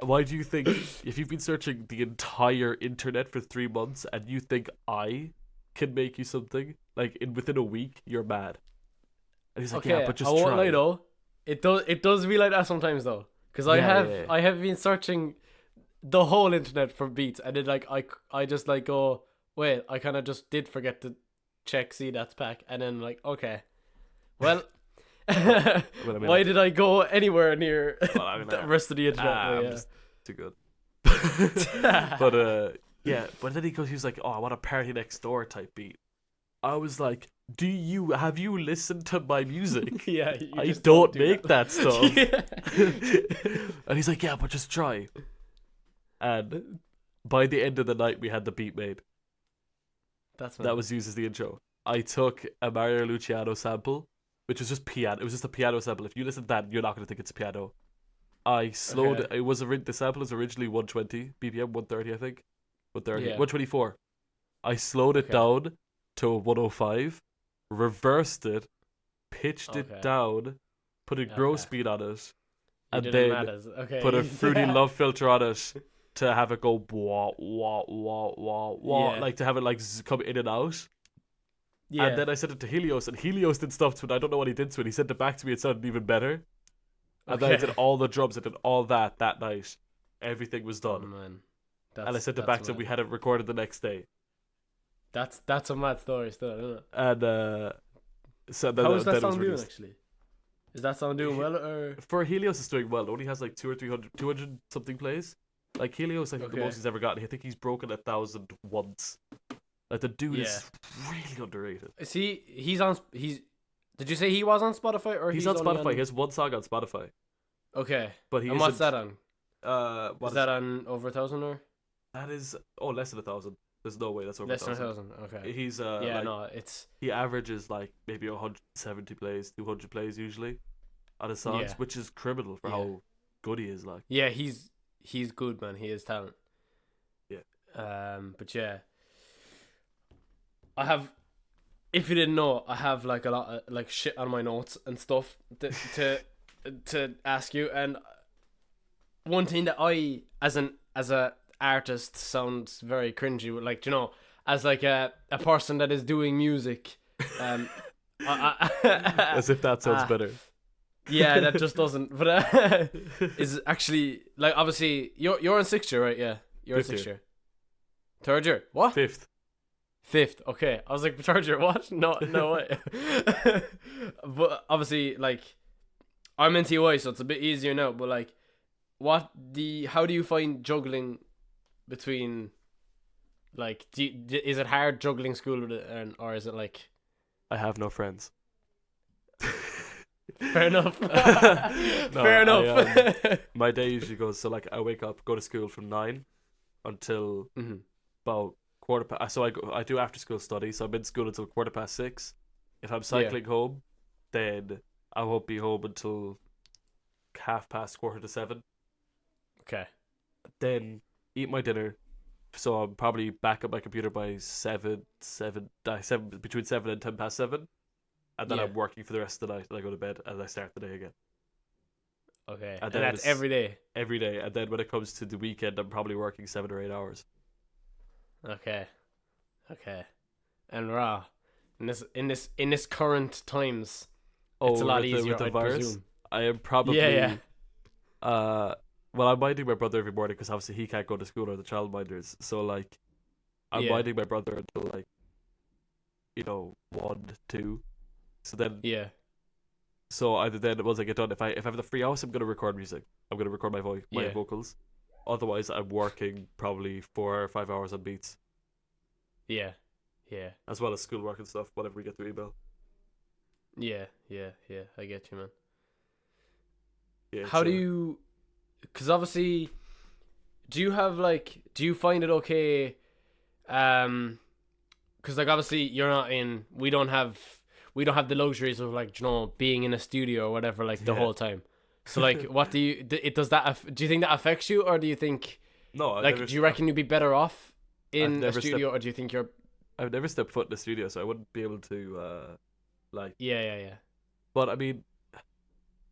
Why do you think, if you've been searching the entire internet for 3 months and you think I can make you something, like within a week, you're mad? And he's like, yeah, but just I won't try. lie though. It does be like that sometimes though, because I have been searching the whole internet for beats, and then like I just like go, wait, I kind of just did forget to check Cdat's pack, and then like, okay, well. Why did I go anywhere near the rest of the internet? I'm just too good. But but then he was like, oh, I want a Party Next Door type beat. I was like, have you listened to my music? Yeah, I don't make that stuff. And he's like, yeah, but just try. And by the end of the night, we had the beat made. That was used as the intro. I took a Mario Luciano sample, which was just piano. It was just a piano sample. If you listen to that, you're not going to think it's a piano. I slowed it. The sample was originally 120 BPM, 130, I think. 130, 124. I slowed it down to 105, reversed it, pitched it down, put a grow speed on it, and then put a Fruity Love filter on it to have it go wah wah wah wah wah, like to have it like come in and out. Yeah. And then I sent it to Helios, and Helios did stuff to it. I don't know what he did to it. He sent it back to me. It sounded even better. And then I did all the drums. I did all that night. Everything was done. Oh, man. And I sent it back to him. We had it recorded the next day. That's a mad story still, isn't it? And so then, how is that song doing, actually? Is that song doing well, or? For Helios, it's doing well. It only has like 200 something plays. Like Helios, I think the most he's ever gotten. I think he's broken 1,000 once. Like the dude is really underrated. He's on. Did you say he was on Spotify, or he's on Spotify? He has one song on Spotify. Okay, but and what's that on? Is that on over 1,000 or? That is less than 1,000. There's no way that's over less than 1,000. Okay. He's he averages like maybe 170 plays, 200 plays usually on his songs, which is criminal for how good he is. Like he's good, man. He is talent. Yeah. But yeah. I have, if you didn't know, I have like a lot of like shit on my notes and stuff to ask you. And one thing that I, as a artist, sounds very cringy, like, you know, as like a person that is doing music, as if that sounds better. Yeah, that just doesn't. But is actually like, obviously you're in 6th year, right? Yeah, you're in 6th year. 3rd year? What? 5th, okay. I was like, third year, what? No way. But obviously, like, I'm in TY, so it's a bit easier now. But like, how do you find juggling between, like, is it hard juggling school with it, or is it like? I have no friends. Fair enough. Fair enough. My day usually goes, so like I wake up, go to school from 9 until about 1:15. So I do after school study, so I'm in school until 6:15. If I'm cycling home, then I won't be home until 7:30. Okay. Then eat my dinner. So I'm probably back at my computer by 7 between 7 and 7:10. And then I'm working for the rest of the night, and I go to bed, and I start the day again. Okay. And that's every day? Every day. And then when it comes to the weekend, I'm probably working 7 or 8 hours. Okay. And in this current times, it's a lot easier, with the I'd virus. presume. I am probably well, I'm minding my brother every morning because obviously he can't go to school, or the childminders. So like, I'm minding my brother until like, 1, 2. So then So either then once I get done, if I have the free house, I'm gonna record music. I'm gonna record my vocals. Otherwise, I'm working probably 4 or 5 hours on beats. Yeah. As well as schoolwork and stuff, whatever we get through email. Yeah. I get you, man. Yeah. How do you? Because obviously, do you find it okay? Because like obviously you're not in. We don't have the luxuries of like, being in a studio or whatever like the whole time. So like, what do you? Do you think that affects you, or do you think? No. Do you reckon you'd be better off in a studio, or do you think you're? I've never stepped foot in a studio, so I wouldn't be able to like. Yeah. But I mean,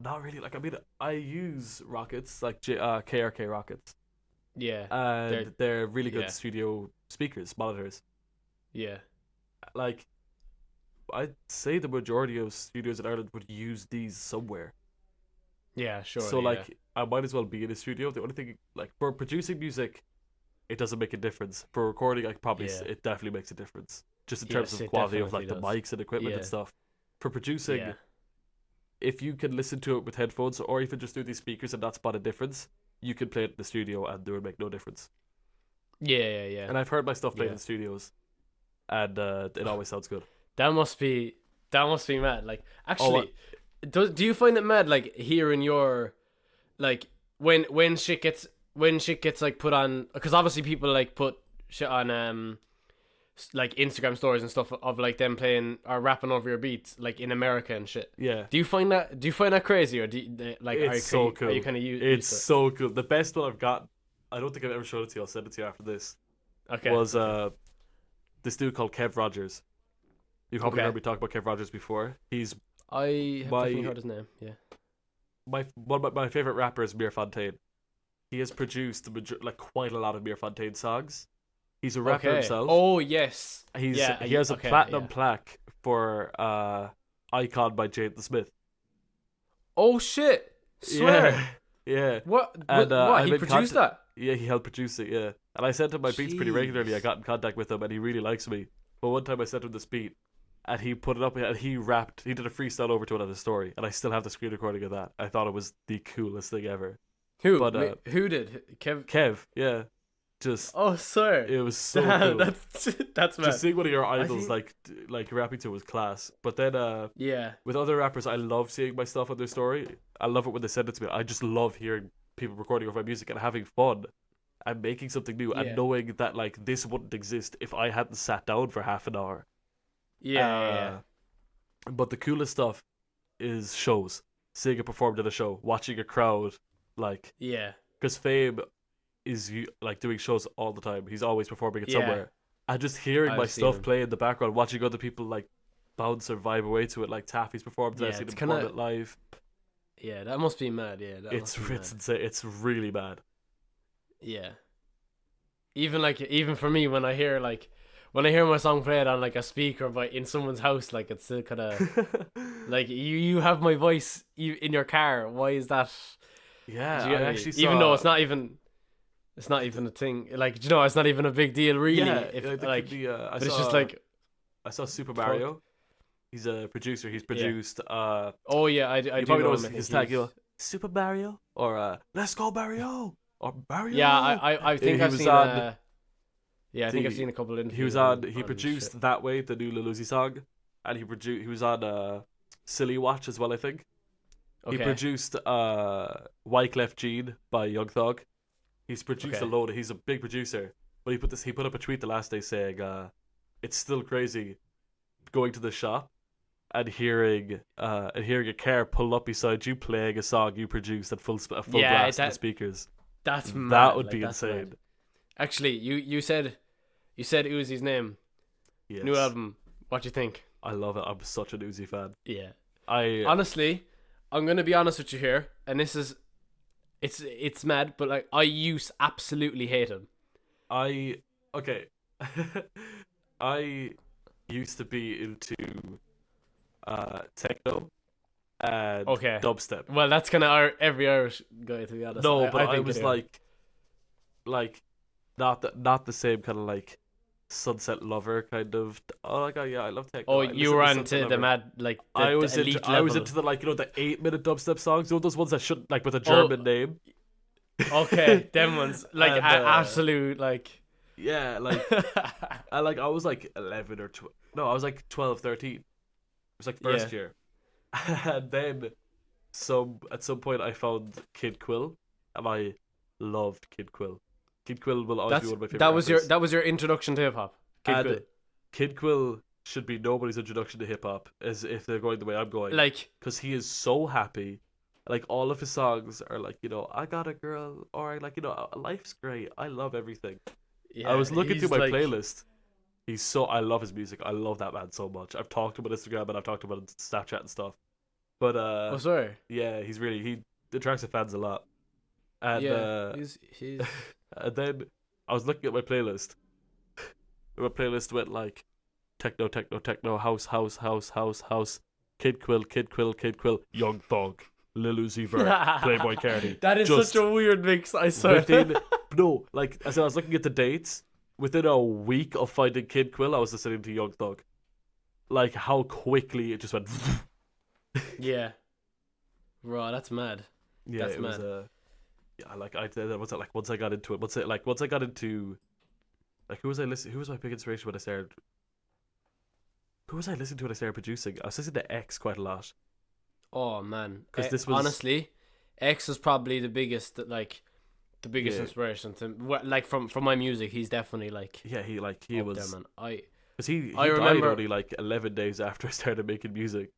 not really. Like, I mean, I use Rockets, like KRK Rockets, Yeah. and they're really good yeah. studio speakers, monitors. Yeah. Like, I'd say the majority of studios in Ireland would use these somewhere. Yeah, So, surely, yeah. like, I might as well be in a studio. The only thing, like, for producing music, it doesn't make a difference. For recording, I probably Yeah. it definitely makes a difference, just in terms Yes, of it quality of definitely like the does. mics and equipment and Yeah. stuff. For producing, Yeah. if you can listen to it with headphones or even just through these speakers and not spot a difference, you can play it in the studio and there would make no difference. Yeah, yeah. And I've heard my stuff played Yeah. in studios, and it always sounds good. That must be mad. Like, Oh, actually, do you find it mad, like, hearing your, like, when shit gets like put on, because obviously people like put shit on like Instagram stories and stuff of like them playing or rapping over your beats, like in America and shit. yeah, Do you find that crazy, or do you, like, it's so cool. Are you kind of It's so cool. The best one I've got, I don't think I've ever showed it to you. I'll send it to you after this. okay? Was this dude called Kev Rogers. You've probably Okay. heard me talk about Kev Rogers before. He's I have my- definitely heard his name. Yeah. one of my favorite rappers, Mir Fontaine. He has produced like quite a lot of Mir Fontaine songs. He's a rapper himself. Oh yes. He yeah, has a okay, platinum yeah. plaque for Icon by Jaden Smith. Oh shit! Swear. Yeah. What? And, What? I'm He in produced that? Yeah, he helped produce it, yeah. And I sent him my beats pretty regularly. I Jeez. got in contact with him and he really likes me. But one time I sent him this beat and he put it up and he rapped, he did a freestyle over to it as a story. And I still have the screen recording of that. I thought it was the coolest thing ever. Who? But, Who did? Kev. Kev, yeah. Just, Oh, sir. it was so Damn, cool. that's mad. Just seeing one of your idols think- like rapping to was class. But then Yeah. with other rappers, I love seeing my stuff on their story. I love it when they send it to me. I just love hearing people recording over my music and having fun and making something new Yeah. and knowing that like this wouldn't exist if I hadn't sat down for half an hour. Yeah. But the coolest stuff is shows. Seeing it performed at a show, watching a crowd, like, Yeah. because Fame is like doing shows all the time. He's always performing it somewhere. And just hearing my I've seen stuff him. play in the background, watching other people like bounce or vibe away to it, like Taffy's performed, and Yeah, I've seen him it's perform kinda- it live. Yeah. That must be mad. Yeah. It's must be mad. insane. It's really bad. Yeah. Even for me, when I hear my song played on like a speaker in someone's house, like, it's still kind of like you have my voice in your car. Why is that? Yeah, Do you get I me? actually saw. Even though it's not even a thing. Like, do you know, it's not even a big deal, really. Yeah, if there could like, be, but it's just like, I saw Super Mario. He's a producer. He's produced. oh yeah, I You do probably know know him. his tag. You know, Super Mario or Let's Go Mario or Mario. Yeah, I think He I've was seen. on Yeah, I think I've seen a couple of interviews. He was with on. him He produced shit. That Way, the new Lil Uzi song, and he was on Silly Watch as well. I think Okay. he produced Wyclef Jean by Young Thug. He's produced a Okay. load. He's a big producer, but he put up a tweet the last day saying, "It's still crazy going to the shop and hearing a car pull up beside you playing a song you produced at full Yeah, blast in the speakers. That's mad. That would like, be that's insane." mad. Actually, you said Uzi's name. Yes. New album. What do you think? I love it. I'm such an Uzi fan. Yeah. I Honestly, I'm gonna be honest with you here, and this is, it's mad, but like, I absolutely hate him. okay. I used to be into techno and Okay. dubstep. Well, that's kind of every Irish guy, to be honest. No, but I think was it is. like not the same kind of like Sunset Lover kind of. Oh my god, yeah, I love techno. Oh, I you listen were to into Sunset the Lover. mad, like, the, I was the elite into level. I was into the like the 8-minute dubstep songs. You know those ones that should like with a German name. Okay, them ones, like, And, absolute, like. Yeah, like I was like 11 or 12. No, I was like 12, 13. It was like first year. And then at some point I found Kid Quill and I loved Kid Quill. Kid Quill will always be one of my favorite that was your introduction to hip hop. Kid Quill should be nobody's introduction to hip hop as if they're going the way I'm going. Like, Because he is so happy. Like all of his songs are like, you know, I got a girl, or like, you know, life's great. I love everything. yeah, I was looking he's through my like, playlist. I love his music. I love that man so much. I've talked to him on Instagram and I've talked to him on Snapchat and stuff. But Oh, sorry. yeah, he attracts the fans a lot. And Yeah, he's and then I was looking at my playlist. My playlist went like techno, techno, techno, house, house, house, house, house, Kid Quill, Kid Quill, Kid Quill, Young Thug, Lil Uzi Vert, Playboy Cardi. That is Just such a weird mix, I swear. As I was looking at the dates, within a week of finding Kid Quill, I was listening to Young Thug. Like how quickly it just went. Yeah. Bro, that's mad. Yeah, That's it was mad. yeah, like once I got into it, once I got into like who was my big inspiration when I started who was I listening to when I started producing? I was listening to X quite a lot. Oh man, 'Cause this was- honestly, X is probably the biggest Yeah. inspiration to like from my music. He's definitely like Yeah, he up was there, man. because he I died remember- only like 11 days after I started making music.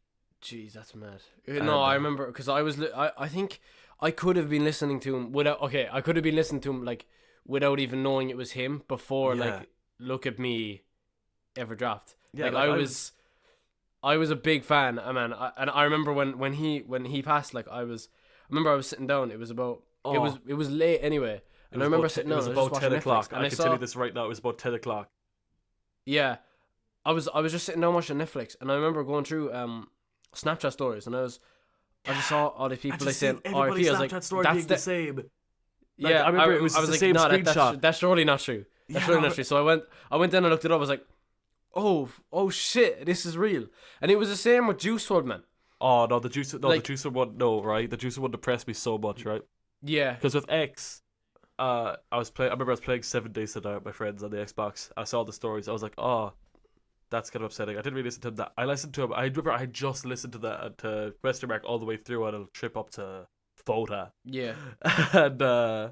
Jeez, that's mad. And, No, I remember because I think I could have been listening to him without. Okay, I could have been listening to him like without even knowing it was him before. Yeah. Like, Look at Me ever dropped. Yeah, like, like, I was a big fan, man. And I remember when he passed. Like, I remember I was sitting down. It was about it was late anyway, and I remember sitting down. It was I was about just 10 watching o'clock. Netflix, and I can tell you this right now. It was about 10 o'clock. Yeah, I was just sitting down watching Netflix, and I remember going through Snapchat stories, and I just saw all the people like saying everybody's RIP. I was Snapchat like, story that's being the same. Like, yeah, I remember it was I the like, same no, screenshot. That's surely not true. That's surely not true. So I went in and looked it up. I was like, oh shit, this is real. And it was the same with Juice WRLD, man. Oh no, the Juice Like- the Juicer one, no, right? The Juicer one depressed me so much, right? Yeah, Because with X, I remember I was playing 7 Days to Die with my friends on the Xbox. I saw the stories. I was like, oh, that's kind of upsetting. I didn't really listen to that. I listened to him. I remember I just listened to that to Question Mark all the way through on a trip up to Fota. yeah. And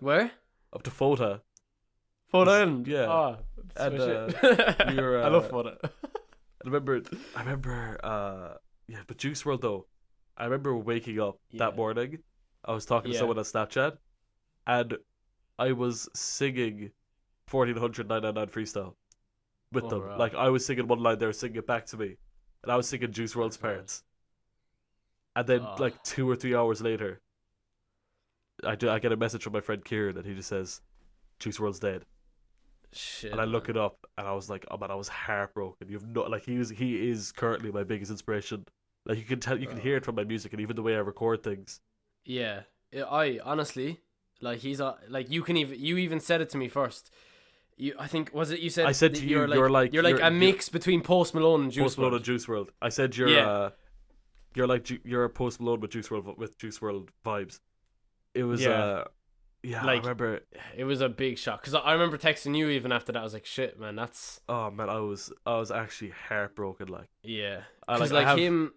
Where? up to Fota. Photo in. Yeah. Oh, And, shit. we were, I love photo. I remember yeah, but Juice WRLD though. I remember waking up that Yeah. morning. I was talking to Yeah. someone on Snapchat, and I was singing 1499 freestyle with Oh, them. right. Like I was singing one line, they were singing it back to me, and I was singing Juice WRLD's That's right. parts. And then Oh. like 2 or 3 hours later, I get a message from my friend Kieran, and he just says, "Juice WRLD's dead." Shit. And I look man. it up, and I was like, "Oh man, I was heartbroken." You've no like he is currently my biggest inspiration. Like you can hear it from my music and even the way I record things. Yeah, I honestly like he's like you even said it to me first. I think was it you said I said that to you, you're like you're- a mix between Post Malone and Juice Post Malone WRLD. and Juice WRLD. I said you're Yeah. you're a Post Malone with Juice WRLD vibes. It was Yeah. yeah. Like- I remember. It was a big shock because I remember texting you even after that. I was like, shit, man, that's Oh man, I was actually heartbroken. Like yeah. I Because like I have, him.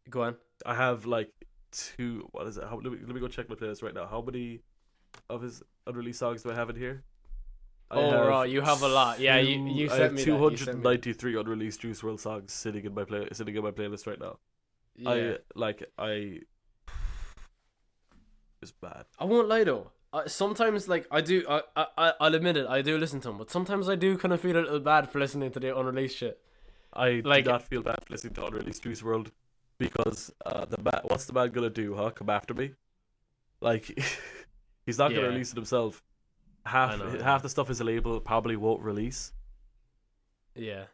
Go on. I have like two. What is it? Let me go check my playlist right now. How many of his unreleased songs do I have in here? Right, you have a lot. Yeah, you I sent have me that. You sent me that. 293 unreleased Juice WRLD songs sitting in my playlist right now. Yeah. It's bad. I won't lie though. Sometimes, like I do, I'll admit it. I do listen to them, but sometimes I do kind of feel a little bad for listening to the unreleased shit. I Like- do not feel bad for listening to unreleased Juice WRLD because what's the man gonna do, huh? Come after me? Like he's not gonna Yeah. release it himself. I know, yeah. Half the stuff his label probably won't release. Yeah.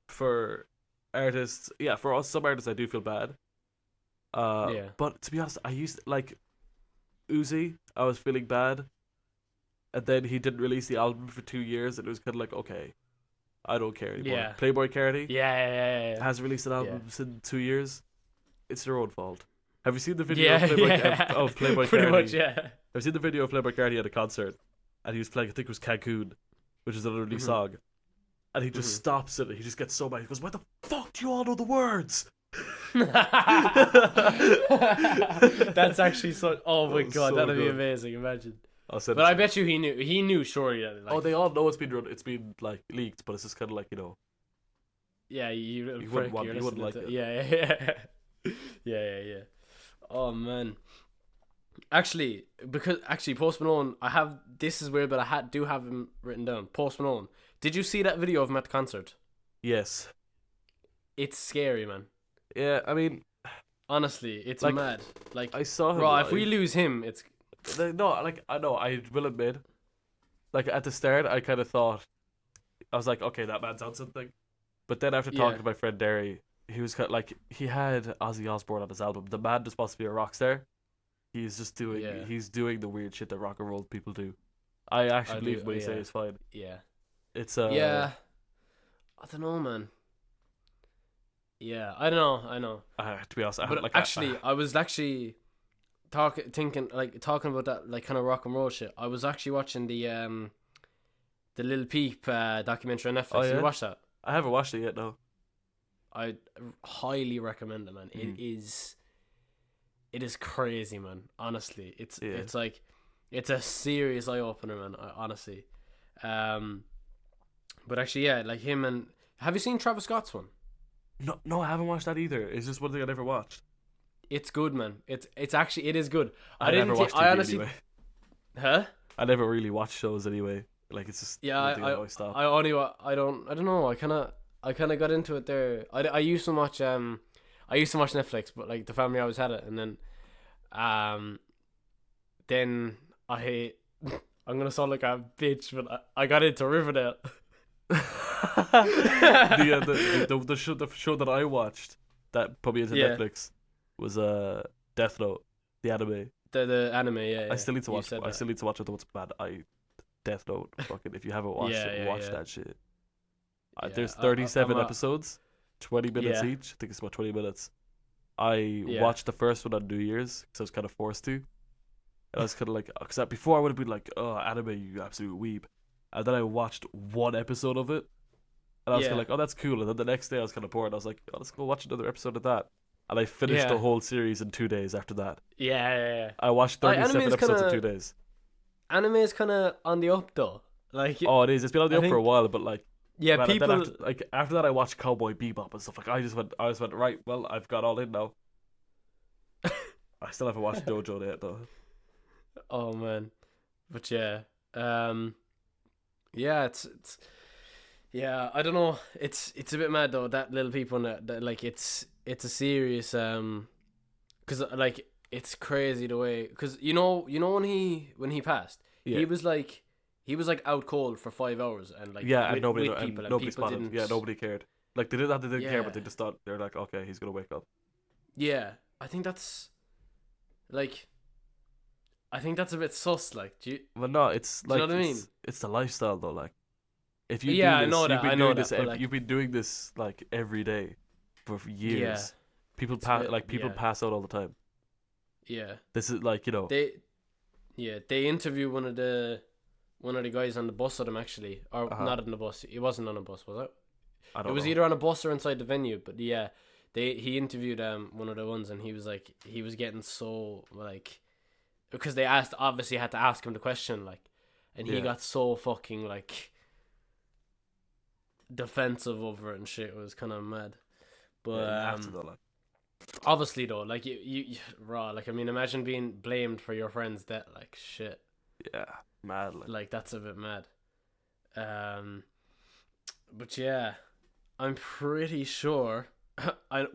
For artists, yeah, for us, some artists I do feel bad. Yeah. But to be honest, I used like Uzi. I was feeling bad, and then he didn't release the album for 2 years, and it was kind of like, okay, I don't care anymore. Yeah. Playboy Cardi Yeah. hasn't released an album in 2 years. It's their own fault. Have you seen the video Yeah, of Playboy, yeah. of Playboy Pretty Cardi? much, yeah. Have you seen the video of Playboy Cardi at a concert, and he was playing, I think it was Cancun, which is an unreleased Mhm. song, and he just Mhm. stops it. And he just gets so mad. He goes, "Why the fuck do you all know the words?" That's actually so. Oh my was god, so that'd be good. amazing. Imagine. I'll send But it I to you. bet you he knew. He knew surely that. Like, Oh, they all know it's been like leaked, but it's just kind of like, you know. yeah, you little You prick. wouldn't want- You're you wouldn't listening like to- Yeah. Oh man. Actually, Post Malone, this is weird, but I do have him written down. Post Malone. Did you see that video of him at the concert? Yes. It's scary, man. Yeah, I mean, Honestly, it's Like, mad. Like, I saw him. bro, live. if we lose him, it's No, like I know. I will admit, like at the start, I kind of thought I was like, okay, that man's on something. But then after talking to my friend Derry, he was kind of like he had Ozzy Osbourne on his album. The man is supposed to be a rock star. He's just doing he's doing the weird shit that rock and roll people do. I actually believe what you say is fine. Yeah. It's Yeah. I don't know, man. Yeah, I don't know. I know. To be honest, I was actually talking about that like kind of rock and roll shit. I was actually watching the Lil Peep documentary on Netflix. Oh, yeah? You watched that? I haven't watched it yet. No. I highly recommend it, man. It is crazy, man. Honestly, it's like it's a serious eye opener, man. Honestly, but actually, yeah, like him and have you seen Travis Scott's one? No, I haven't watched that either. It's just one thing I never watched. It's good, man. It's actually it is good. I never watched TV I honestly, anyway. Huh? I never really watch shows anyway. Like it's just I stop. I don't know. I kind of got into it there. I used to watch Netflix, but like the family always had it, and then I'm gonna sound like a bitch, but I got into Riverdale. the show that I watched that put me into Netflix was Death Note, the anime. The anime, yeah. I still need to watch. I still need to watch it. Though it's bad. Death Note. Fucking, if you haven't watched it, watch that shit. There's 37 episodes, 20 minutes each. I think it's about 20 minutes. I watched the first one on New Year's because I was kind of forced to. And I was kind of like, because before I would have been like, oh, anime, you absolute weeb. And then I watched one episode of it. And I was kind of like, oh, that's cool. And then the next day I was kind of bored. I was like, oh, let's go watch another episode of that. And I finished the whole series in 2 days after that. Yeah. I watched 37 episodes in 2 days. Anime is kind of on the up though. Like, it is. It's been on the up for a while, but like, man, people after that I watched Cowboy Bebop and stuff. Like I just went right. Well, I've got all in now. I still haven't watched JoJo yet though. Oh man, but it's I don't know. It's a bit mad though, that Little Peep one. That like it's a serious because like it's crazy the way, because you know when he passed, he was like out cold for 5 hours and like and nobody spotted him. Yeah, nobody cared. Like they didn't care, but they just thought they're like, okay, he's gonna wake up. Yeah, I think that's a bit sus. Like, do you? Well, no, it's like, you know what I mean? It's the lifestyle though. Like, if you I know that. You've been doing this like every day for years. Yeah. People pass out all the time. Yeah. This is like, you know. They interview one of the guys on the bus with him actually, or not on the bus. He wasn't on a bus, was it? I don't know. It was either on a bus or inside the venue, but yeah, he interviewed one of the ones, and he was like, he was getting so like, because they obviously had to ask him the question, like, and he got so fucking like defensive over it and shit. It was kind of mad. But obviously though, like you raw, like, I mean, imagine being blamed for your friend's death, like, shit. Yeah, mad. Like that's a bit mad. But yeah, I'm pretty sure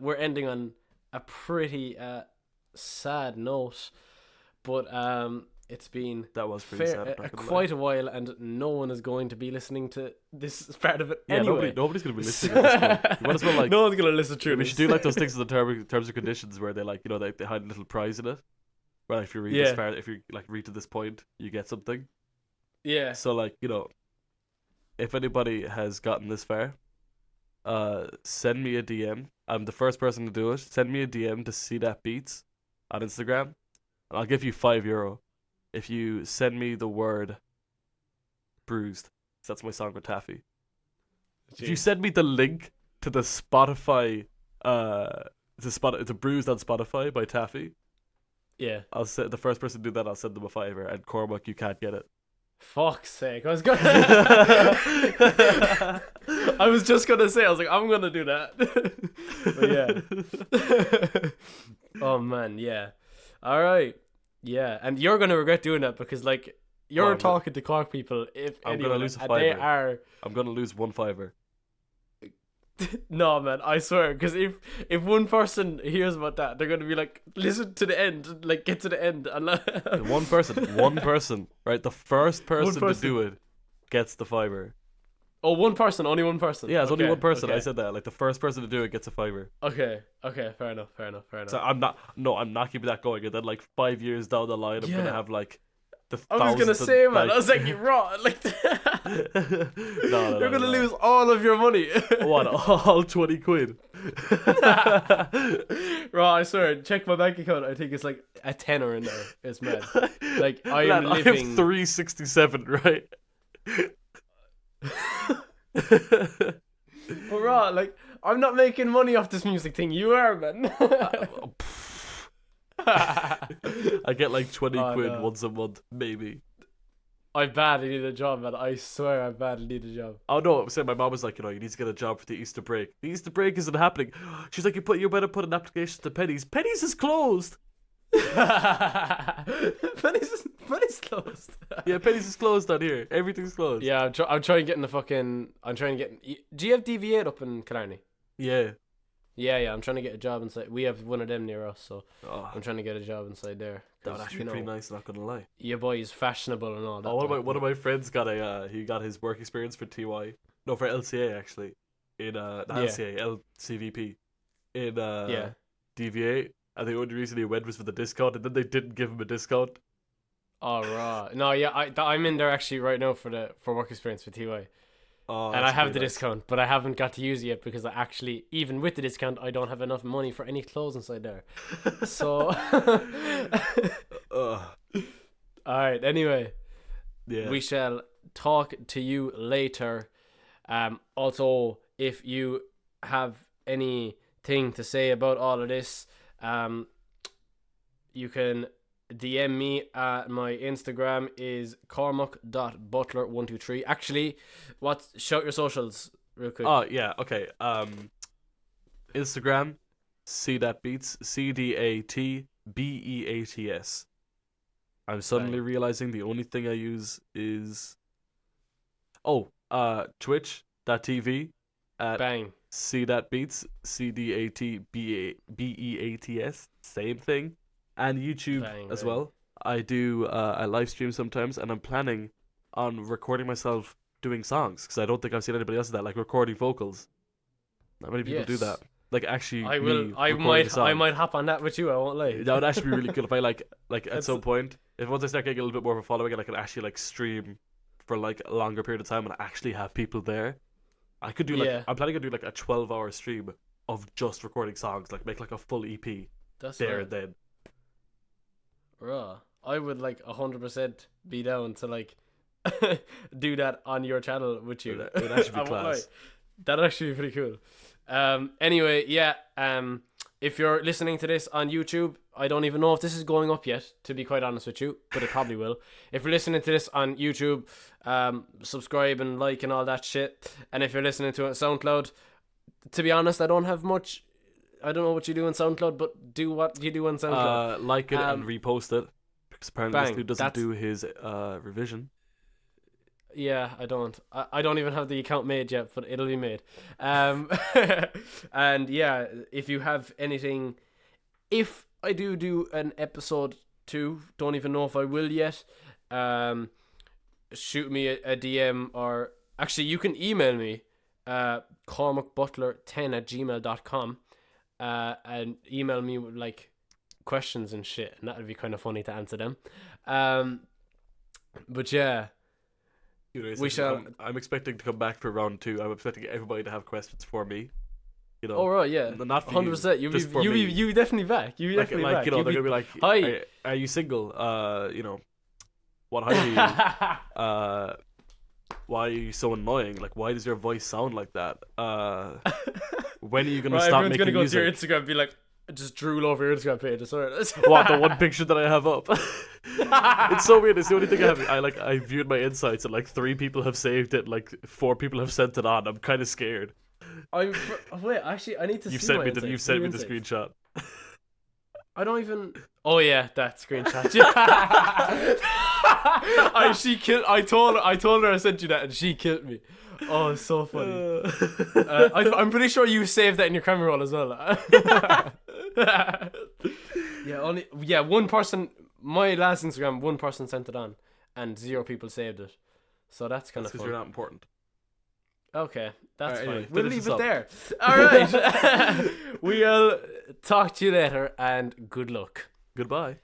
we're ending on a pretty sad note. But it's been quite a while, and no one is going to be listening to this part of it anyway. Nobody's going to be listening at this point. You might as well, like, no one's going to listen to it. We should do like those things in the terms and conditions where they, like, you know, they hide a little prize in it. Where, like, if you read this far, if you like read to this point, you get something. Yeah. So, like, you know, if anybody has gotten this far, send me a DM. I'm the first person to do it. Send me a DM to Cdat Beats on Instagram. I'll give you €5 if you send me the word bruised. That's my song with Taffy. Jeez. If you send me the link to the Spotify, it's a bruised on Spotify by Taffy. Yeah. I'll say the first person to do that, I'll send them a €5, and Cormac, you can't get it. Fuck's sake! I was just gonna say, I was like, I'm gonna do that. But yeah. Oh man, yeah. All right, yeah, and you're gonna regret doing that because, like, you're talking to Cork people. If I'm gonna lose a €5. I'm gonna lose one €5. No, man, I swear, because if one person hears about that, they're gonna be like, listen to the end, like get to the end, and One person, right? The first person to do it gets the fiver. Oh, one person, only one person. Yeah, it's only one person. Okay. I said that. Like the first person to do it gets a fiver. Okay, fair enough. So I'm not keeping that going. And then like 5 years down the line, I'm gonna have like the. I was gonna say, man, I was like, you're raw, like. No, you're gonna lose all of your money. What? All 20 quid? Raw, I swear. Check my bank account. I think it's like a tenner in there. It's mad. Like I am I living. have 367, right? But raw, like I'm not making money off this music thing. You are, man. I get like 20 quid once a month, maybe. I badly need a job, man. I swear I badly need a job. Oh no, I'm saying my mom was like, you need to get a job for the Easter break. The Easter break isn't happening. She's like, you better put an application to Penny's. Penny's is closed. Penny's closed. Yeah, Penny's is closed down here. Everything's closed. Yeah, I'm trying to get in the fucking. I'm trying to get. Do you have DV8 up in Killarney? Yeah. Yeah. I'm trying to get a job inside. We have one of them near us, so I'm trying to get a job inside there. That would actually be pretty nice. Not gonna lie. Your boy is fashionable and all that. Oh, one of my friends got he got his work experience for TY. No, for LCA actually. In not LCA, LCVP. In DV8. And the only reason he went was for the discount, and then they didn't give him a discount. Oh, right. No, yeah, I'm in there actually right now for work experience for TY. Oh, and I have the discount, but I haven't got to use it yet because I actually, even with the discount, I don't have enough money for any clothes inside there. So, alright, anyway. Yeah. We shall talk to you later. Also, if you have anything to say about all of this, you can DM me at my Instagram is cormac.butler123. Actually, shout your socials real quick. Oh yeah, okay. Instagram, Cdat Beats, CDATBEATS. I'm suddenly realizing the only thing I use is Twitch.tv at Bang. Cdat Beats, CDATBEATS, same thing. And YouTube as well. I do I live stream sometimes, and I'm planning on recording myself doing songs because I don't think I've seen anybody else do that, like recording vocals. Not many people do that. Like actually, I might hop on that with you. I won't lie. That would actually be really cool if I like at some point, if once I start getting a little bit more of a following, and I can actually like stream for like a longer period of time and actually have people there. I could do I'm planning to do like a 12-hour stream of just recording songs, like make like a full EP. That's there and then. I would like 100% be down to like do that on your channel with you. It would actually be class. That'd actually be pretty cool. Anyway, yeah. If you're listening to this on YouTube, I don't even know if this is going up yet, to be quite honest with you, but it probably will. If you're listening to this on YouTube, subscribe and like and all that shit. And if you're listening to it on SoundCloud, to be honest, I don't have much. I don't know what you do on SoundCloud, but do what you do on SoundCloud. Like it and repost it, because apparently this dude doesn't do his revision. Yeah, I don't. I don't even have the account made yet, but it'll be made. And yeah, if you have anything, if I do an episode 2, don't even know if I will yet. Shoot me a DM, or actually you can email me, cormacbutler10@gmail.com. And email me with like questions and shit, and that would be kind of funny to answer them. But yeah, we shall. I'm expecting to come back for round 2. I'm expecting everybody to have questions for me. Oh right, yeah, not for 100%. You definitely back. You definitely back. They're gonna be like, "Hi, are you single? What height are you? Why are you so annoying? Like, why does your voice sound like that? When are you gonna stop making gonna go music?" to your Instagram and be like, just drool over your Instagram page. What, the one picture that I have up? It's so weird. It's the only thing I have. I viewed my insights, and like 3 people have saved it, like 4 people have sent it on. I'm kind of scared. Wait, actually, I need to. You've sent me the screenshot. I don't even. Oh yeah, that screenshot. She killed. I told her I sent you that, and she killed me. Oh, it's so funny. I'm pretty sure you saved that in your camera roll as well. One person. My last Instagram, one person sent it on, and 0 people saved it. So that's kind of fun. Because you're not important. Okay, that's fine. Anyway, We'll finish leave this it up. there. All right. We'll talk to you later, and good luck. Goodbye.